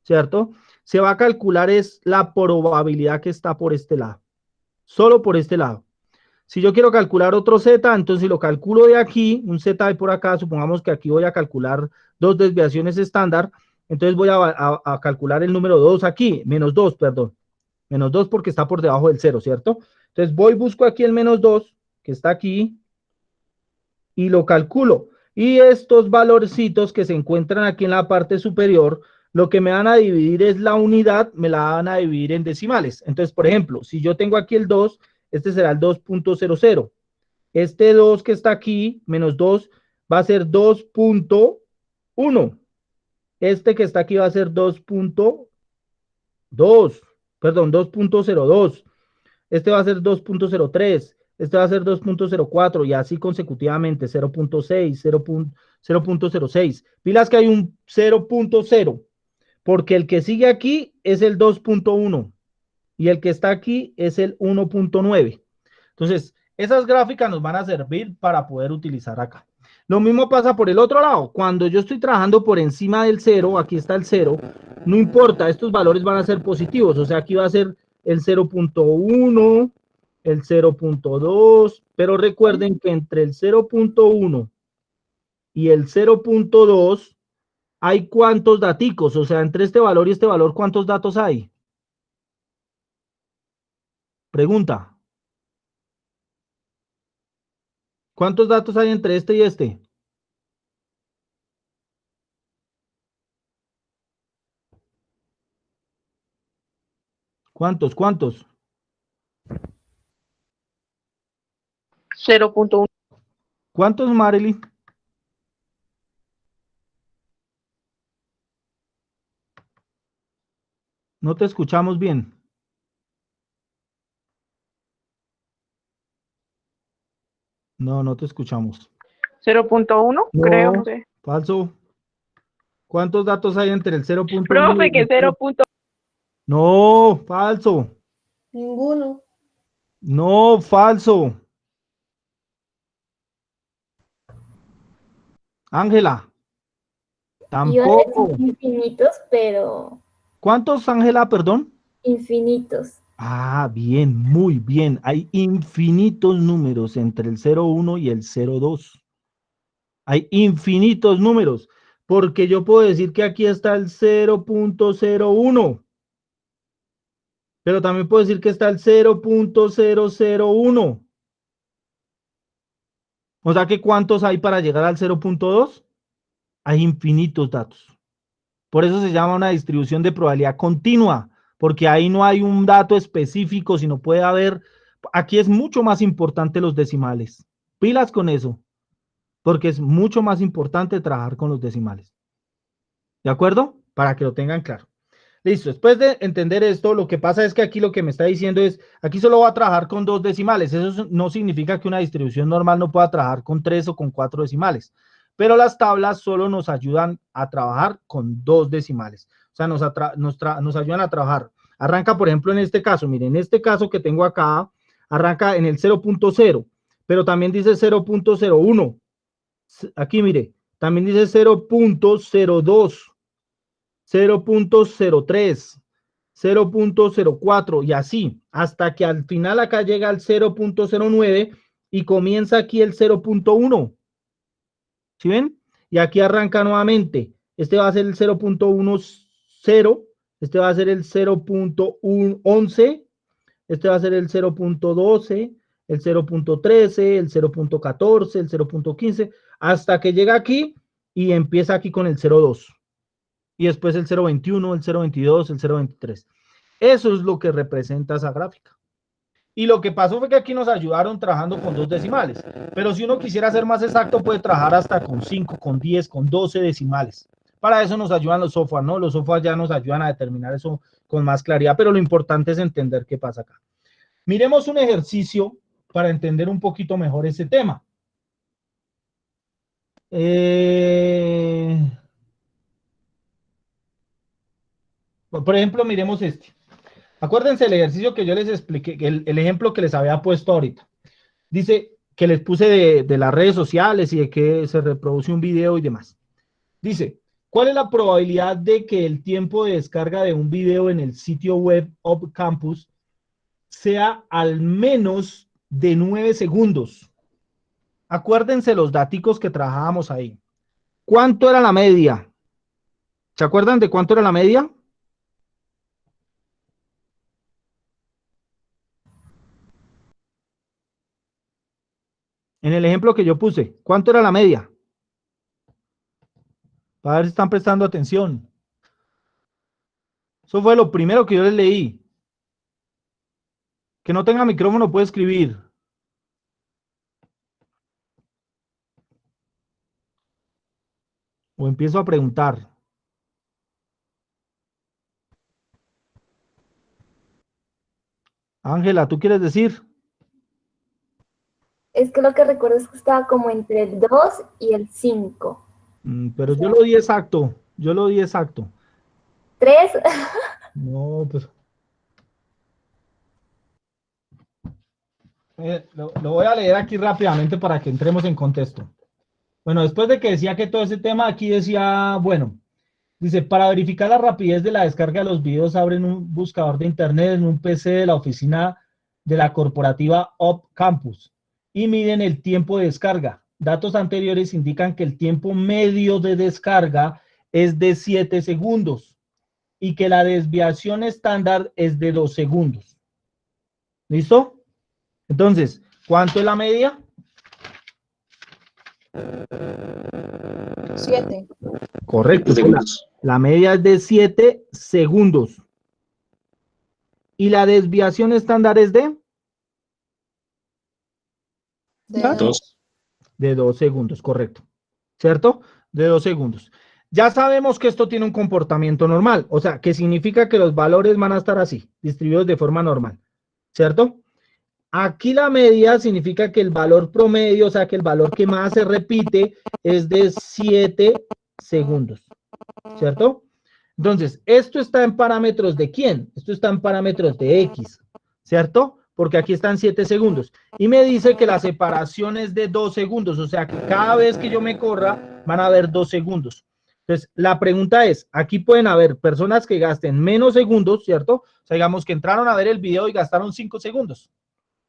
Speaker 1: ¿cierto? Se va a calcular es la probabilidad que está por este lado, solo por este lado. Si yo quiero calcular otro Z, entonces lo calculo de aquí, un Z hay por acá, supongamos que aquí voy a calcular 2 desviaciones estándar, entonces voy a calcular el número 2 aquí, menos 2, perdón. Menos 2 porque está por debajo del 0, ¿cierto? Entonces busco aquí el menos 2, que está aquí, y lo calculo. Y estos valorcitos que se encuentran aquí en la parte superior, lo que me van a dividir es la unidad, me la van a dividir en decimales. Entonces, por ejemplo, si yo tengo aquí el 2, este será el 2.00. Este 2 que está aquí, menos 2, va a ser 2.1. Este que está aquí va a ser 2.2, perdón, 2.02. Este va a ser 2.03. Este va a ser 2.04 y así consecutivamente 0.6, 0.06. Pilas que hay un 0.0, porque el que sigue aquí es el 2.1 y el que está aquí es el 1.9. Entonces, esas gráficas nos van a servir para poder utilizar acá. Lo mismo pasa por el otro lado. Cuando yo estoy trabajando por encima del 0, aquí está el 0, no importa, estos valores van a ser positivos. O sea, aquí va a ser el 0.1, el 0.2, pero recuerden que entre el 0.1 y el 0.2 hay cuántos daticos, o sea, entre este valor y este valor, ¿cuántos datos hay? Pregunta. ¿Cuántos datos hay entre este y este? ¿Cuántos? ¿Cuántos?
Speaker 2: 0.1.
Speaker 1: ¿Cuántos, Marily? No te escuchamos bien. No, no te escuchamos.
Speaker 2: 0.1,
Speaker 1: No,
Speaker 2: creo, no sé.
Speaker 1: falso. ¿Cuántos datos hay entre el 0.1
Speaker 2: Profe,
Speaker 1: y
Speaker 2: que
Speaker 1: el 0?
Speaker 2: 0.
Speaker 1: No, falso.
Speaker 7: Ninguno.
Speaker 1: No, falso. Ángela,
Speaker 7: Iba a decir
Speaker 1: tampoco.
Speaker 7: infinitos, pero
Speaker 1: ¿Cuántos, Ángela, perdón?
Speaker 7: infinitos.
Speaker 1: Ah, bien, muy bien. Hay infinitos números entre el 0.1 y el 0.2. Hay infinitos números, porque yo puedo decir que aquí está el 0.01, pero también puedo decir que está el 0.001. O sea que ¿cuántos hay para llegar al 0.2? Hay infinitos datos. Por eso se llama una distribución de probabilidad continua, porque ahí no hay un dato específico, sino puede haber, aquí es mucho más importante los decimales. Pilas con eso, porque es mucho más importante trabajar con los decimales. ¿De acuerdo? Para que lo tengan claro. Listo, después de entender esto, lo que pasa es que aquí lo que me está diciendo es, aquí solo va a trabajar con 2 decimales. Eso no significa que una distribución normal no pueda trabajar con 3 o con 4 decimales, pero las tablas solo nos ayudan a trabajar con 2 decimales. O sea, nos ayudan a trabajar. Arranca, por ejemplo, en este caso, miren, en este caso que tengo acá, arranca en el 0.0, pero también dice 0.01. Aquí, mire, también dice 0.02. 0.03, 0.04 y así, hasta que al final acá llega al 0.09 y comienza aquí el 0.1. ¿Sí ven? Y aquí arranca nuevamente. Este va a ser el 0.10, este va a ser el 0.11, este va a ser el 0.12, el 0.13, el 0.14, el 0.15, hasta que llega aquí y empieza aquí con el 0.2. Y después el 0.21, el 0.22, el 0.23. Eso es lo que representa esa gráfica. Y lo que pasó fue que aquí nos ayudaron trabajando con 2 decimales. Pero si uno quisiera ser más exacto, puede trabajar hasta con 5, con 10, con 12 decimales. Para eso nos ayudan los software, ¿no? Los software ya nos ayudan a determinar eso con más claridad, pero lo importante es entender qué pasa acá. Miremos un ejercicio para entender un poquito mejor ese tema. Por ejemplo, miremos este. Acuérdense el ejercicio que yo les expliqué, el ejemplo que les había puesto ahorita. Dice que les puse de las redes sociales y de que se reproduce un video y demás. Dice, ¿cuál es la probabilidad de que el tiempo de descarga de un video en el sitio web Up Campus sea al menos de 9 segundos? Acuérdense los daticos que trabajábamos ahí. ¿Cuánto era la media? ¿Se acuerdan de cuánto era la media? En el ejemplo que yo puse, ¿cuánto era la media? Para ver si están prestando atención. Eso fue lo primero que yo les leí. Que no tenga micrófono puede escribir. O empiezo a preguntar. Ángela, ¿tú quieres decir?
Speaker 7: Es que lo que recuerdo es que estaba como entre el 2 y el 5.
Speaker 1: Pero yo lo di exacto. Yo lo di exacto.
Speaker 7: 3.
Speaker 1: No, pues. Lo voy a leer aquí rápidamente para que entremos en contexto. Bueno, después de que decía que todo ese tema, aquí decía, bueno, Dice, para verificar la rapidez de la descarga de los videos, abren un buscador de internet en un PC de la oficina de la corporativa Op Campus y miden el tiempo de descarga. Datos anteriores indican que el tiempo medio de descarga es de 7 segundos y que la desviación estándar es de 2 segundos. ¿Listo? Entonces, ¿cuánto es la media?
Speaker 8: 7.
Speaker 1: Correcto.
Speaker 6: Segundos.
Speaker 1: La media es de 7 segundos. ¿Y la desviación estándar es de?
Speaker 8: De
Speaker 6: 2.
Speaker 1: De 2 segundos, correcto. ¿Cierto? De 2 segundos. Ya sabemos que esto tiene un comportamiento normal, o sea, que significa que los valores van a estar así, distribuidos de forma normal, ¿cierto? Aquí la media significa que el valor promedio, o sea, que el valor que más se repite es de 7 segundos, ¿cierto? Entonces, esto está en parámetros de ¿quién? Esto está en parámetros de X, ¿cierto? Porque aquí están 7 segundos. Y me dice que la separación es de 2 segundos, o sea, que cada vez que yo me corra, van a haber 2 segundos. Entonces, la pregunta es, aquí pueden haber personas que gasten menos segundos, ¿cierto? O sea, digamos que entraron a ver el video y gastaron 5 segundos.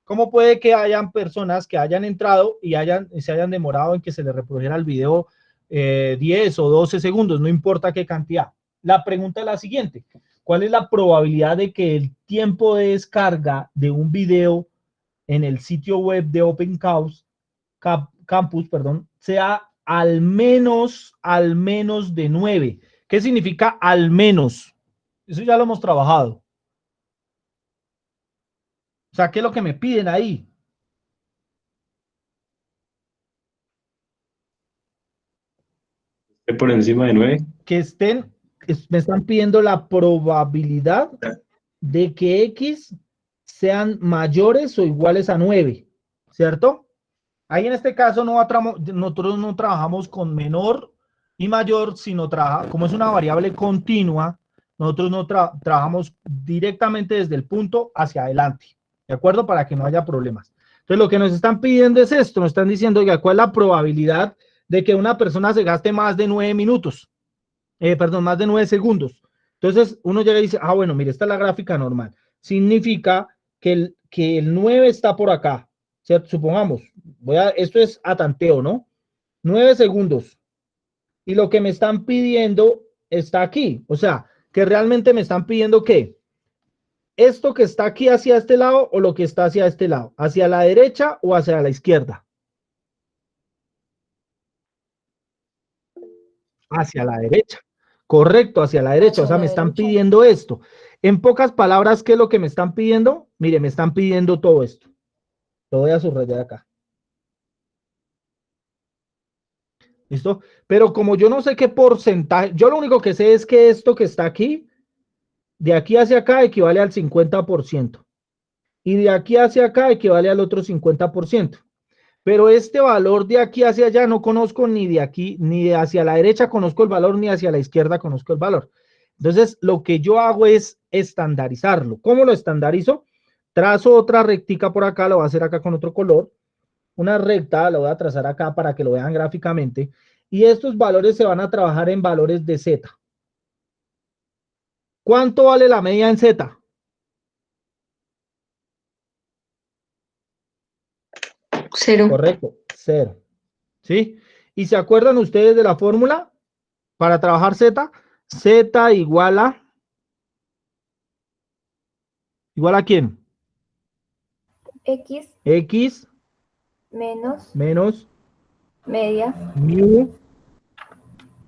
Speaker 1: ¿Cómo puede que hayan personas que hayan entrado y se hayan demorado en que se les reprodujera el video 10 o 12 segundos? No importa qué cantidad. La pregunta es la siguiente. ¿Cuál es la probabilidad de que el tiempo de descarga de un video en el sitio web de Open Campus, sea al menos de 9? ¿Qué significa al menos? Eso ya lo hemos trabajado. O sea, ¿qué es lo que me piden ahí?
Speaker 6: Por encima de 9.
Speaker 1: Que me están pidiendo la probabilidad de que X sean mayores o iguales a 9, ¿cierto? Ahí en este caso nosotros no trabajamos con menor y mayor, sino como es una variable continua, nosotros no trabajamos directamente desde el punto hacia adelante, ¿de acuerdo? Para que no haya problemas. Entonces, lo que nos están pidiendo es esto, nos están diciendo, oiga, ¿cuál es la probabilidad de que una persona se gaste más de 9 minutos? Más de 9 segundos. Entonces, uno llega y dice, bueno, mire, esta es la gráfica normal. Significa que el 9 está por acá, ¿cierto? Supongamos, esto es a tanteo, ¿no? 9 segundos. Y lo que me están pidiendo está aquí. O sea, que realmente me están pidiendo ¿qué? ¿Esto que está aquí hacia este lado o lo que está hacia este lado? ¿Hacia la derecha o hacia la izquierda? Hacia la derecha. Correcto, hacia la derecha. O sea, me están pidiendo esto. En pocas palabras, ¿qué es lo que me están pidiendo? Mire, me están pidiendo todo esto. Lo voy a subrayar acá. ¿Listo? Pero como yo no sé qué porcentaje, yo lo único que sé es que esto que está aquí, de aquí hacia acá equivale al 50%. Y de aquí hacia acá equivale al otro 50%. Pero este valor de aquí hacia allá no conozco ni de aquí, ni de hacia la derecha conozco el valor, ni hacia la izquierda conozco el valor. Entonces, lo que yo hago es estandarizarlo. ¿Cómo lo estandarizo? Trazo otra rectica por acá, lo voy a hacer acá con otro color. Una recta, la voy a trazar acá para que lo vean gráficamente. Y estos valores se van a trabajar en valores de Z. ¿Cuánto vale la media en Z?
Speaker 3: Cero.
Speaker 1: Correcto, 0. ¿Sí? ¿Y se acuerdan ustedes de la fórmula para trabajar Z? Z igual a... ¿Igual a quién?
Speaker 7: X
Speaker 1: X
Speaker 7: menos
Speaker 1: menos
Speaker 7: media
Speaker 1: mu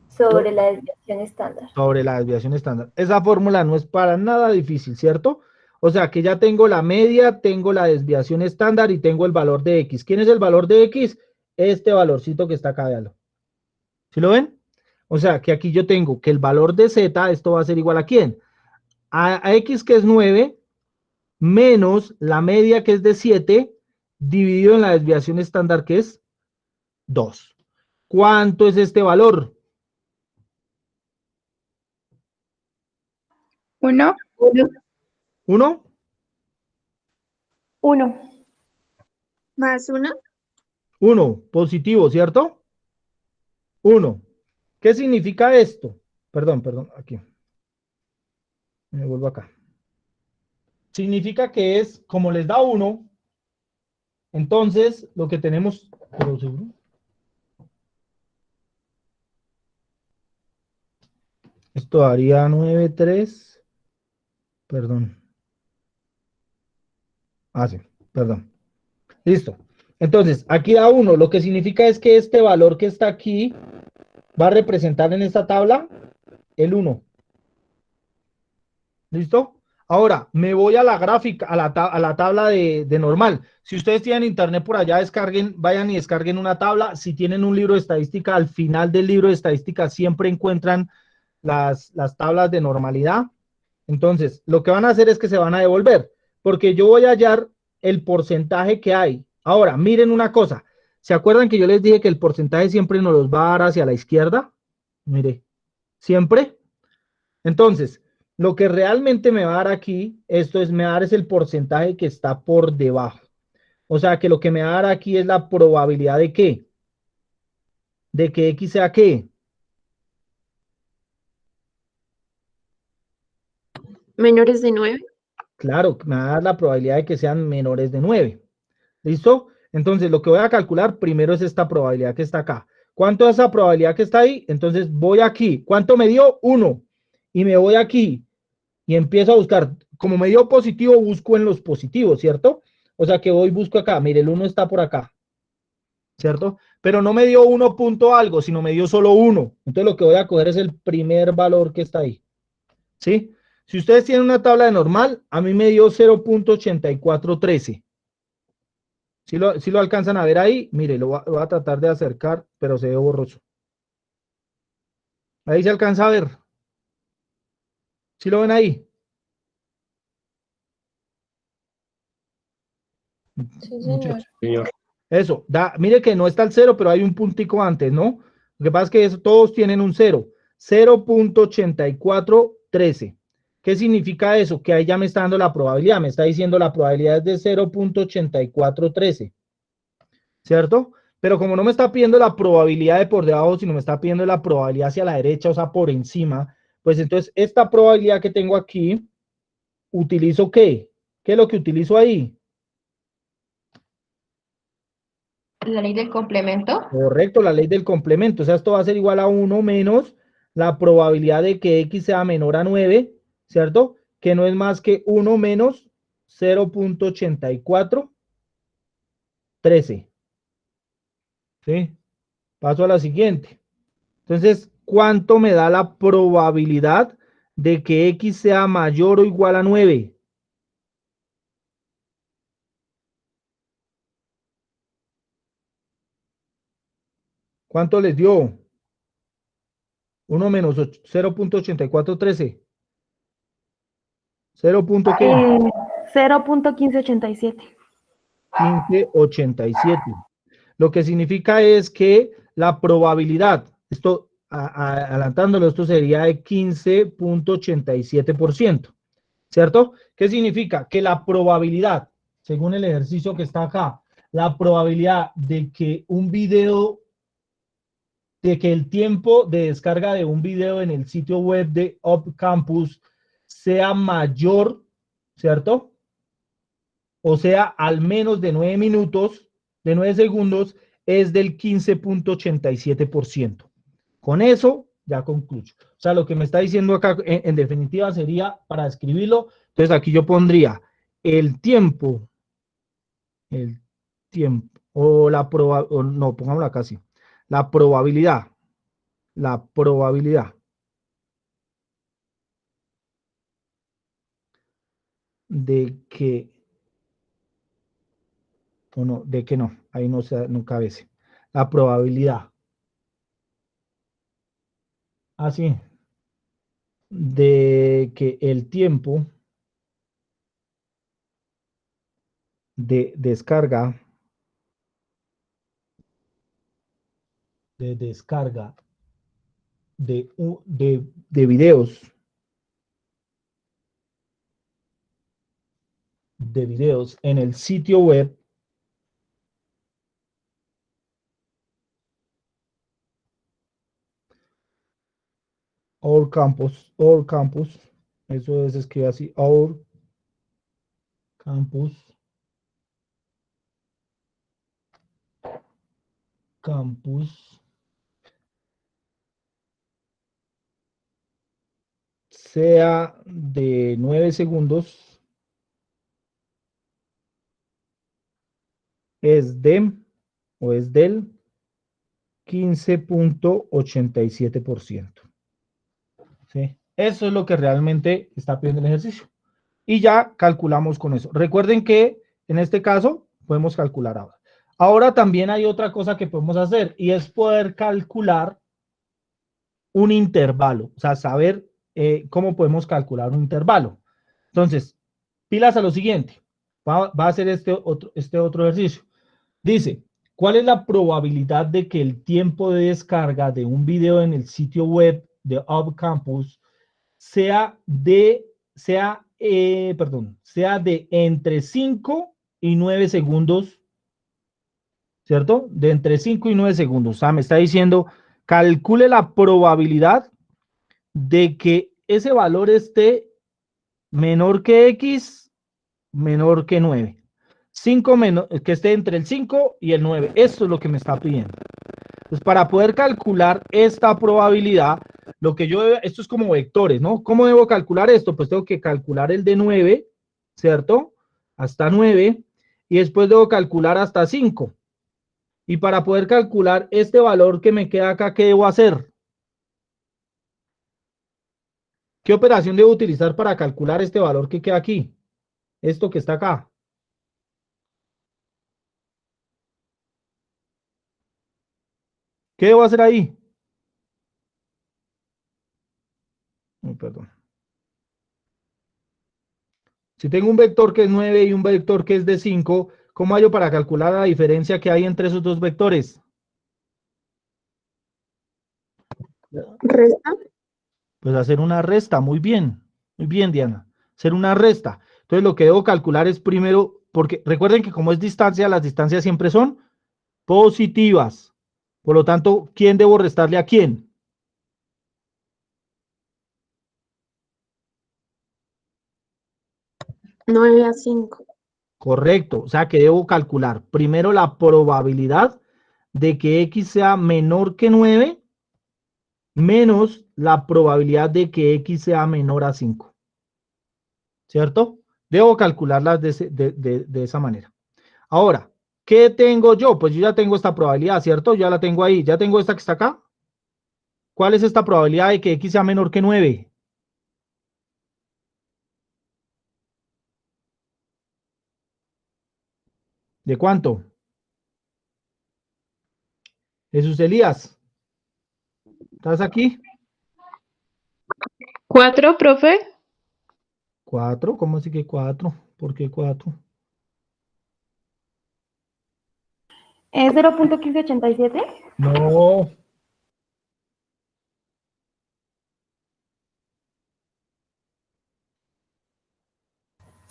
Speaker 7: sobre la desviación estándar.
Speaker 1: sobre la desviación estándar. Esa fórmula no es para nada difícil, ¿cierto? O sea que ya tengo la media, tengo la desviación estándar y tengo el valor de X. ¿Quién es el valor de X? Este valorcito que está acá, véalo. ¿Sí lo ven? O sea que aquí yo tengo que el valor de Z, esto va a ser igual a ¿quién? A X, que es 9, menos la media, que es de 7, dividido en la desviación estándar, que es 2. ¿Cuánto es este valor?
Speaker 4: 1.
Speaker 1: 1.
Speaker 7: 1.
Speaker 5: Más 1.
Speaker 1: 1, positivo, ¿cierto? 1. ¿Qué significa esto? perdón, aquí. Me vuelvo acá. Significa que es, como les da 1, entonces lo que tenemos, ¿pero seguro? Esto daría 9, 3, perdón. Ah, sí, perdón. Listo. Entonces, aquí da 1, lo que significa es que este valor que está aquí va a representar en esta tabla el 1. ¿Listo? Ahora, me voy a la gráfica, a la tabla de normal. Si ustedes tienen internet por allá, descarguen, vayan y descarguen una tabla. Si tienen un libro de estadística, al final del libro de estadística siempre encuentran las tablas de normalidad. Entonces, lo que van a hacer es que se van a devolver, porque yo voy a hallar el porcentaje que hay. Ahora, miren una cosa. ¿Se acuerdan que yo les dije que el porcentaje siempre nos los va a dar hacia la izquierda? Mire, siempre. Entonces, lo que realmente me va a dar aquí, me va a dar es el porcentaje que está por debajo. O sea, que lo que me va a dar aquí es la probabilidad de ¿qué? De que X sea ¿qué?
Speaker 5: Menores de 9.
Speaker 1: Claro, me va a dar la probabilidad de que sean menores de 9. ¿Listo? Entonces, lo que voy a calcular primero es esta probabilidad que está acá. ¿Cuánto es esa probabilidad que está ahí? Entonces, voy aquí. ¿Cuánto me dio? 1. Y me voy aquí y empiezo a buscar. Como me dio positivo, busco en los positivos, ¿cierto? O sea que voy, busco acá. Mire, el 1 está por acá, ¿cierto? Pero no me dio 1 punto algo, sino me dio solo 1. Entonces, lo que voy a coger es el primer valor que está ahí. ¿Sí? Si ustedes tienen una tabla de normal, a mí me dio 0.8413. Si lo alcanzan a ver ahí, mire, lo voy a tratar de acercar, pero se ve borroso. Ahí se alcanza a ver. ¿Sí lo ven ahí?
Speaker 3: Sí, señor.
Speaker 1: Muchachos.
Speaker 6: Señor,
Speaker 1: Eso, mire que no está el 0, pero hay un puntico antes, ¿no? Lo que pasa es que todos tienen un 0. 0.8413. ¿Qué significa eso? Que ahí ya me está dando la probabilidad. Me está diciendo la probabilidad es de 0.8413. ¿Cierto? Pero como no me está pidiendo la probabilidad de por debajo, sino me está pidiendo la probabilidad hacia la derecha, o sea, por encima, pues entonces esta probabilidad que tengo aquí, ¿utilizo qué? ¿Qué es lo que utilizo ahí?
Speaker 3: La ley del complemento.
Speaker 1: Correcto, la ley del complemento. O sea, esto va a ser igual a 1 menos la probabilidad de que X sea menor a 9, ¿cierto? Que no es más que 1 menos 0.8413. ¿Sí? Paso a la siguiente. Entonces, ¿cuánto me da la probabilidad de que X sea mayor o igual a 9? ¿Cuánto les dio? 1 menos 0.8413. 0. ¿Qué?
Speaker 8: 0.1587.
Speaker 1: 1587. Lo que significa es que la probabilidad, esto adelantándolo, esto sería de 15.87%, ¿cierto? ¿Qué significa? Que la probabilidad, según el ejercicio que está acá, la probabilidad de que un video, de que el tiempo de descarga de un video en el sitio web de Up Campus sea mayor, ¿cierto? O sea, al menos de 9 minutos, de 9 segundos, es del 15.87%. Con eso ya concluyo. O sea, lo que me está diciendo acá en definitiva sería, para escribirlo, entonces aquí yo pondría el tiempo, o la probabilidad, no, pongámoslo acá así, la probabilidad de que, o no, de que no, ahí no, no cabe ese. La probabilidad, así, de que el tiempo de descarga de videos en el sitio web Our campus, eso se escribe así, our campus, sea de 9 segundos, es del 15.87%. ¿Sí? Eso es lo que realmente está pidiendo el ejercicio. Y ya calculamos con eso. Recuerden que en este caso podemos calcular ahora. Ahora también hay otra cosa que podemos hacer y es poder calcular un intervalo, o sea, saber cómo podemos calcular un intervalo. Entonces, pilas a lo siguiente. Va a hacer este otro ejercicio. Dice, ¿cuál es la probabilidad de que el tiempo de descarga de un video en el sitio web de UpCampus sea de entre 5 y 9 segundos, ¿cierto? De entre 5 y 9 segundos. O sea, me está diciendo, calcule la probabilidad de que ese valor esté menor que X, menor que 9. 5 que esté entre el 5 y el 9. Esto es lo que me está pidiendo. Entonces, para poder calcular esta probabilidad, esto es como vectores, ¿no? ¿Cómo debo calcular esto? Pues tengo que calcular el de 9, ¿cierto? Hasta 9, y después debo calcular hasta 5. Y para poder calcular este valor que me queda acá, ¿qué debo hacer? ¿Qué operación debo utilizar para calcular este valor que queda aquí? Esto que está acá. ¿Qué debo hacer ahí? Perdón. Si tengo un vector que es 9 y un vector que es de 5, ¿cómo hallo para calcular la diferencia que hay entre esos dos vectores?
Speaker 5: ¿Resta?
Speaker 1: Pues hacer una resta, muy bien, Diana. Hacer una resta. Entonces lo que debo calcular es primero, porque recuerden que como es distancia, las distancias siempre son positivas. Por lo tanto, ¿quién debo restarle a quién?
Speaker 5: Nueve a 5.
Speaker 1: Correcto, o sea que debo calcular primero la probabilidad de que X sea menor que 9 menos la probabilidad de que X sea menor a 5. ¿Cierto? Debo calcularlas de esa manera. Ahora, ¿qué tengo yo? Pues yo ya tengo esta probabilidad, ¿cierto? Ya la tengo ahí. Ya tengo esta que está acá. ¿Cuál es esta probabilidad de que X sea menor que 9? ¿De cuánto? Jesús Elías, ¿estás aquí?
Speaker 3: 4, profe.
Speaker 1: 4, ¿cómo así que 4? ¿Por qué 4?
Speaker 7: ¿Es 0.1587?
Speaker 1: No,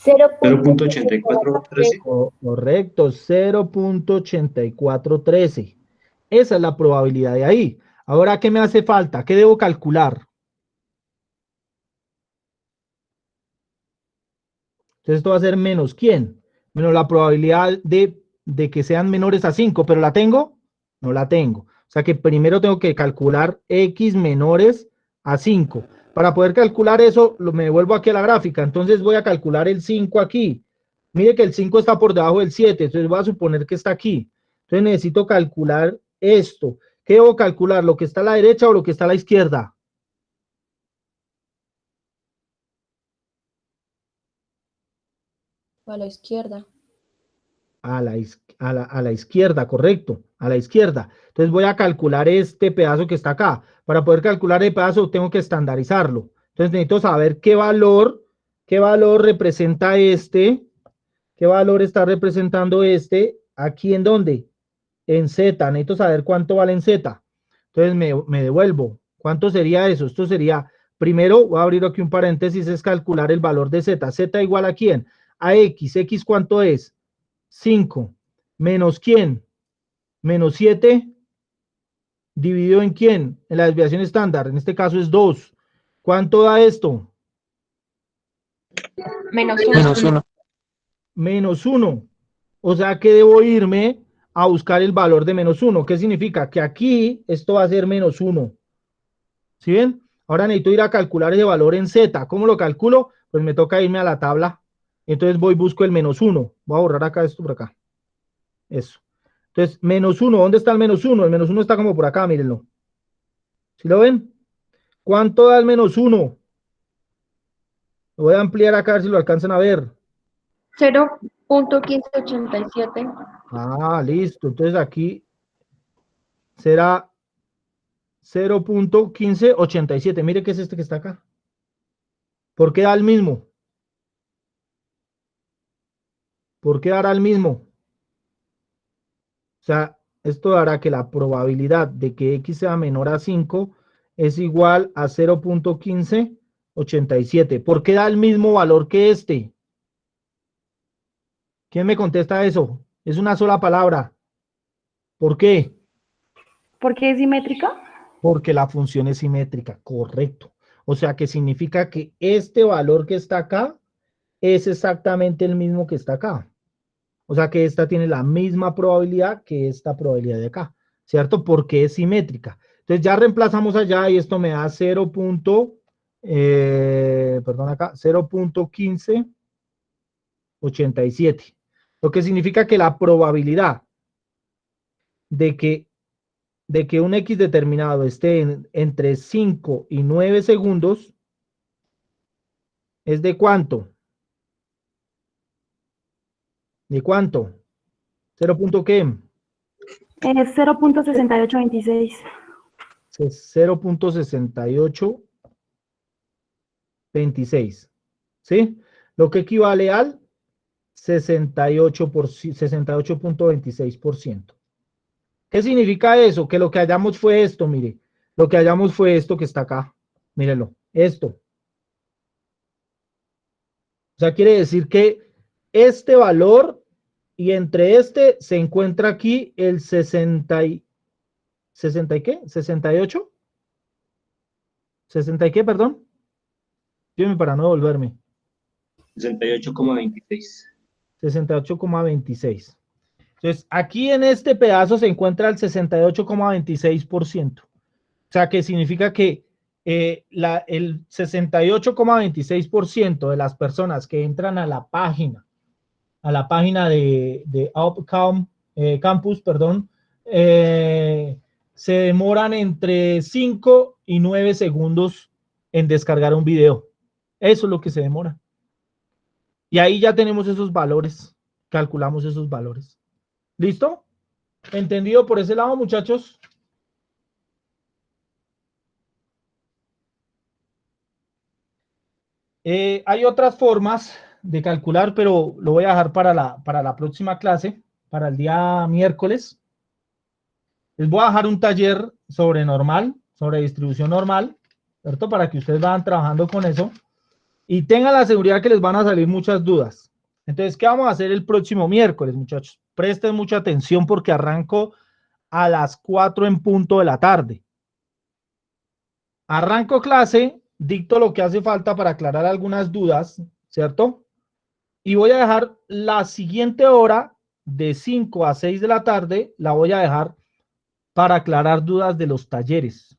Speaker 6: 0.8413.
Speaker 1: correcto, 0.8413. Esa es la probabilidad de ahí. Ahora, ¿qué me hace falta? ¿Qué debo calcular? Entonces esto va a ser menos ¿quién? Menos la probabilidad de que sean menores a 5, pero ¿la tengo? No la tengo. O sea que primero tengo que calcular X menores a 5. Para poder calcular eso, me devuelvo aquí a la gráfica. Entonces voy a calcular el 5 aquí. Mire que el 5 está por debajo del 7, entonces voy a suponer que está aquí. Entonces necesito calcular esto. ¿Qué debo calcular? ¿Lo que está a la derecha o lo que está a la izquierda?
Speaker 3: A la izquierda.
Speaker 1: A la izquierda, correcto, a la izquierda. Entonces voy a calcular este pedazo que está acá. Para poder calcular el pedazo tengo que estandarizarlo. Entonces necesito saber qué valor representa este, qué valor está representando este, aquí en dónde, en Z. Necesito saber cuánto vale en Z. Entonces me devuelvo. ¿Cuánto sería eso? Esto sería, primero voy a abrir aquí un paréntesis, es calcular el valor de Z. Z igual a quién? A X. ¿X cuánto es? 5 menos quién, menos 7 dividido en quién, en la desviación estándar, en este caso es 2, ¿Cuánto da esto?
Speaker 3: -1.
Speaker 1: -1. O sea que debo irme a buscar el valor de -1. ¿Qué significa? Que aquí esto va a ser -1. ¿Sí ven? Ahora necesito ir a calcular ese valor en Z. ¿Cómo lo calculo? Pues me toca irme a la tabla. Entonces voy y busco el -1. Voy a borrar acá esto por acá. Eso. Entonces, -1. ¿Dónde está el -1? El -1 está como por acá, mírenlo. ¿Sí lo ven? ¿Cuánto da el -1? Lo voy a ampliar acá a ver si lo alcanzan a ver.
Speaker 3: 0.1587.
Speaker 1: Ah, listo. Entonces aquí será 0.1587. Mire que es este que está acá. ¿Por qué da el mismo? ¿Por qué dará el mismo? O sea, esto dará que la probabilidad de que x sea menor a 5 es igual a 0.1587. ¿Por qué da el mismo valor que este? ¿Quién me contesta eso? Es una sola palabra. ¿Por qué?
Speaker 8: ¿Por qué es simétrica?
Speaker 1: Porque la función es simétrica, correcto. O sea que significa que este valor que está acá es exactamente el mismo que está acá. O sea que esta tiene la misma probabilidad que esta probabilidad de acá, ¿cierto? Porque es simétrica. Entonces ya reemplazamos allá y esto me da 0.1587. Lo que significa que la probabilidad de que un X determinado esté entre 5 y 9 segundos es ¿de cuánto? ¿De cuánto? ¿0. qué?
Speaker 8: Es 0.6826.
Speaker 1: 0.6826. ¿Sí? Lo que equivale al 68.26%. ¿Qué significa eso? Que lo que hallamos fue esto, mire. Lo que hallamos fue esto que está acá. Mírenlo, esto. O sea, quiere decir que este valor y entre este se encuentra aquí el 60 y qué? ¿68? ¿60 y qué, perdón? Dígame para no devolverme.
Speaker 6: 68,26.
Speaker 1: 68,26. Entonces, aquí en este pedazo se encuentra el 68,26%. O sea, que significa que el 68,26% de las personas que entran a la página de Outcome Campus, perdón, se demoran entre 5 y 9 segundos en descargar un video. Eso es lo que se demora. Y ahí ya tenemos esos valores, calculamos esos valores. ¿Listo? ¿Entendido por ese lado, muchachos? Hay otras formas de calcular, pero lo voy a dejar para la próxima clase, para el día miércoles. Les voy a dejar un taller sobre distribución normal, ¿cierto? Para que ustedes vayan trabajando con eso y tengan la seguridad que les van a salir muchas dudas. Entonces, ¿qué vamos a hacer el próximo miércoles, muchachos? Presten mucha atención porque arranco a las 4 en punto de la tarde. Arranco clase, dicto lo que hace falta para aclarar algunas dudas, ¿cierto? Y voy a dejar la siguiente hora de 5 a 6 de la tarde, la voy a dejar para aclarar dudas de los talleres,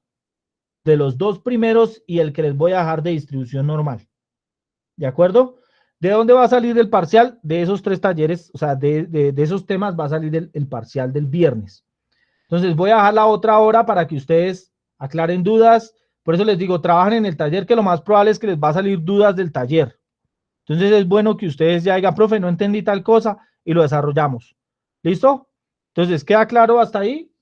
Speaker 1: de los dos primeros y el que les voy a dejar de distribución normal. ¿De acuerdo? ¿De dónde va a salir el parcial? De esos 3 talleres, o sea, de esos temas va a salir el parcial del viernes. Entonces voy a dejar la otra hora para que ustedes aclaren dudas. Por eso les digo, trabajen en el taller, que lo más probable es que les va a salir dudas del taller. Entonces es bueno que ustedes ya digan, profe, no entendí tal cosa, y lo desarrollamos. ¿Listo? Entonces, ¿queda claro hasta ahí?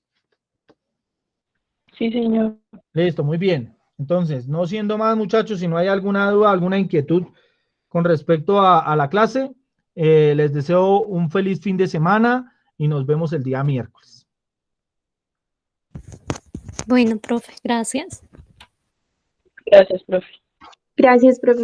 Speaker 2: Sí, señor.
Speaker 1: Listo, muy bien. Entonces, no siendo más, muchachos, si no hay alguna duda, alguna inquietud con respecto a la clase, les deseo un feliz fin de semana y nos vemos el día miércoles.
Speaker 9: Bueno, profe, gracias.
Speaker 2: Gracias, profe.
Speaker 5: Gracias, profe.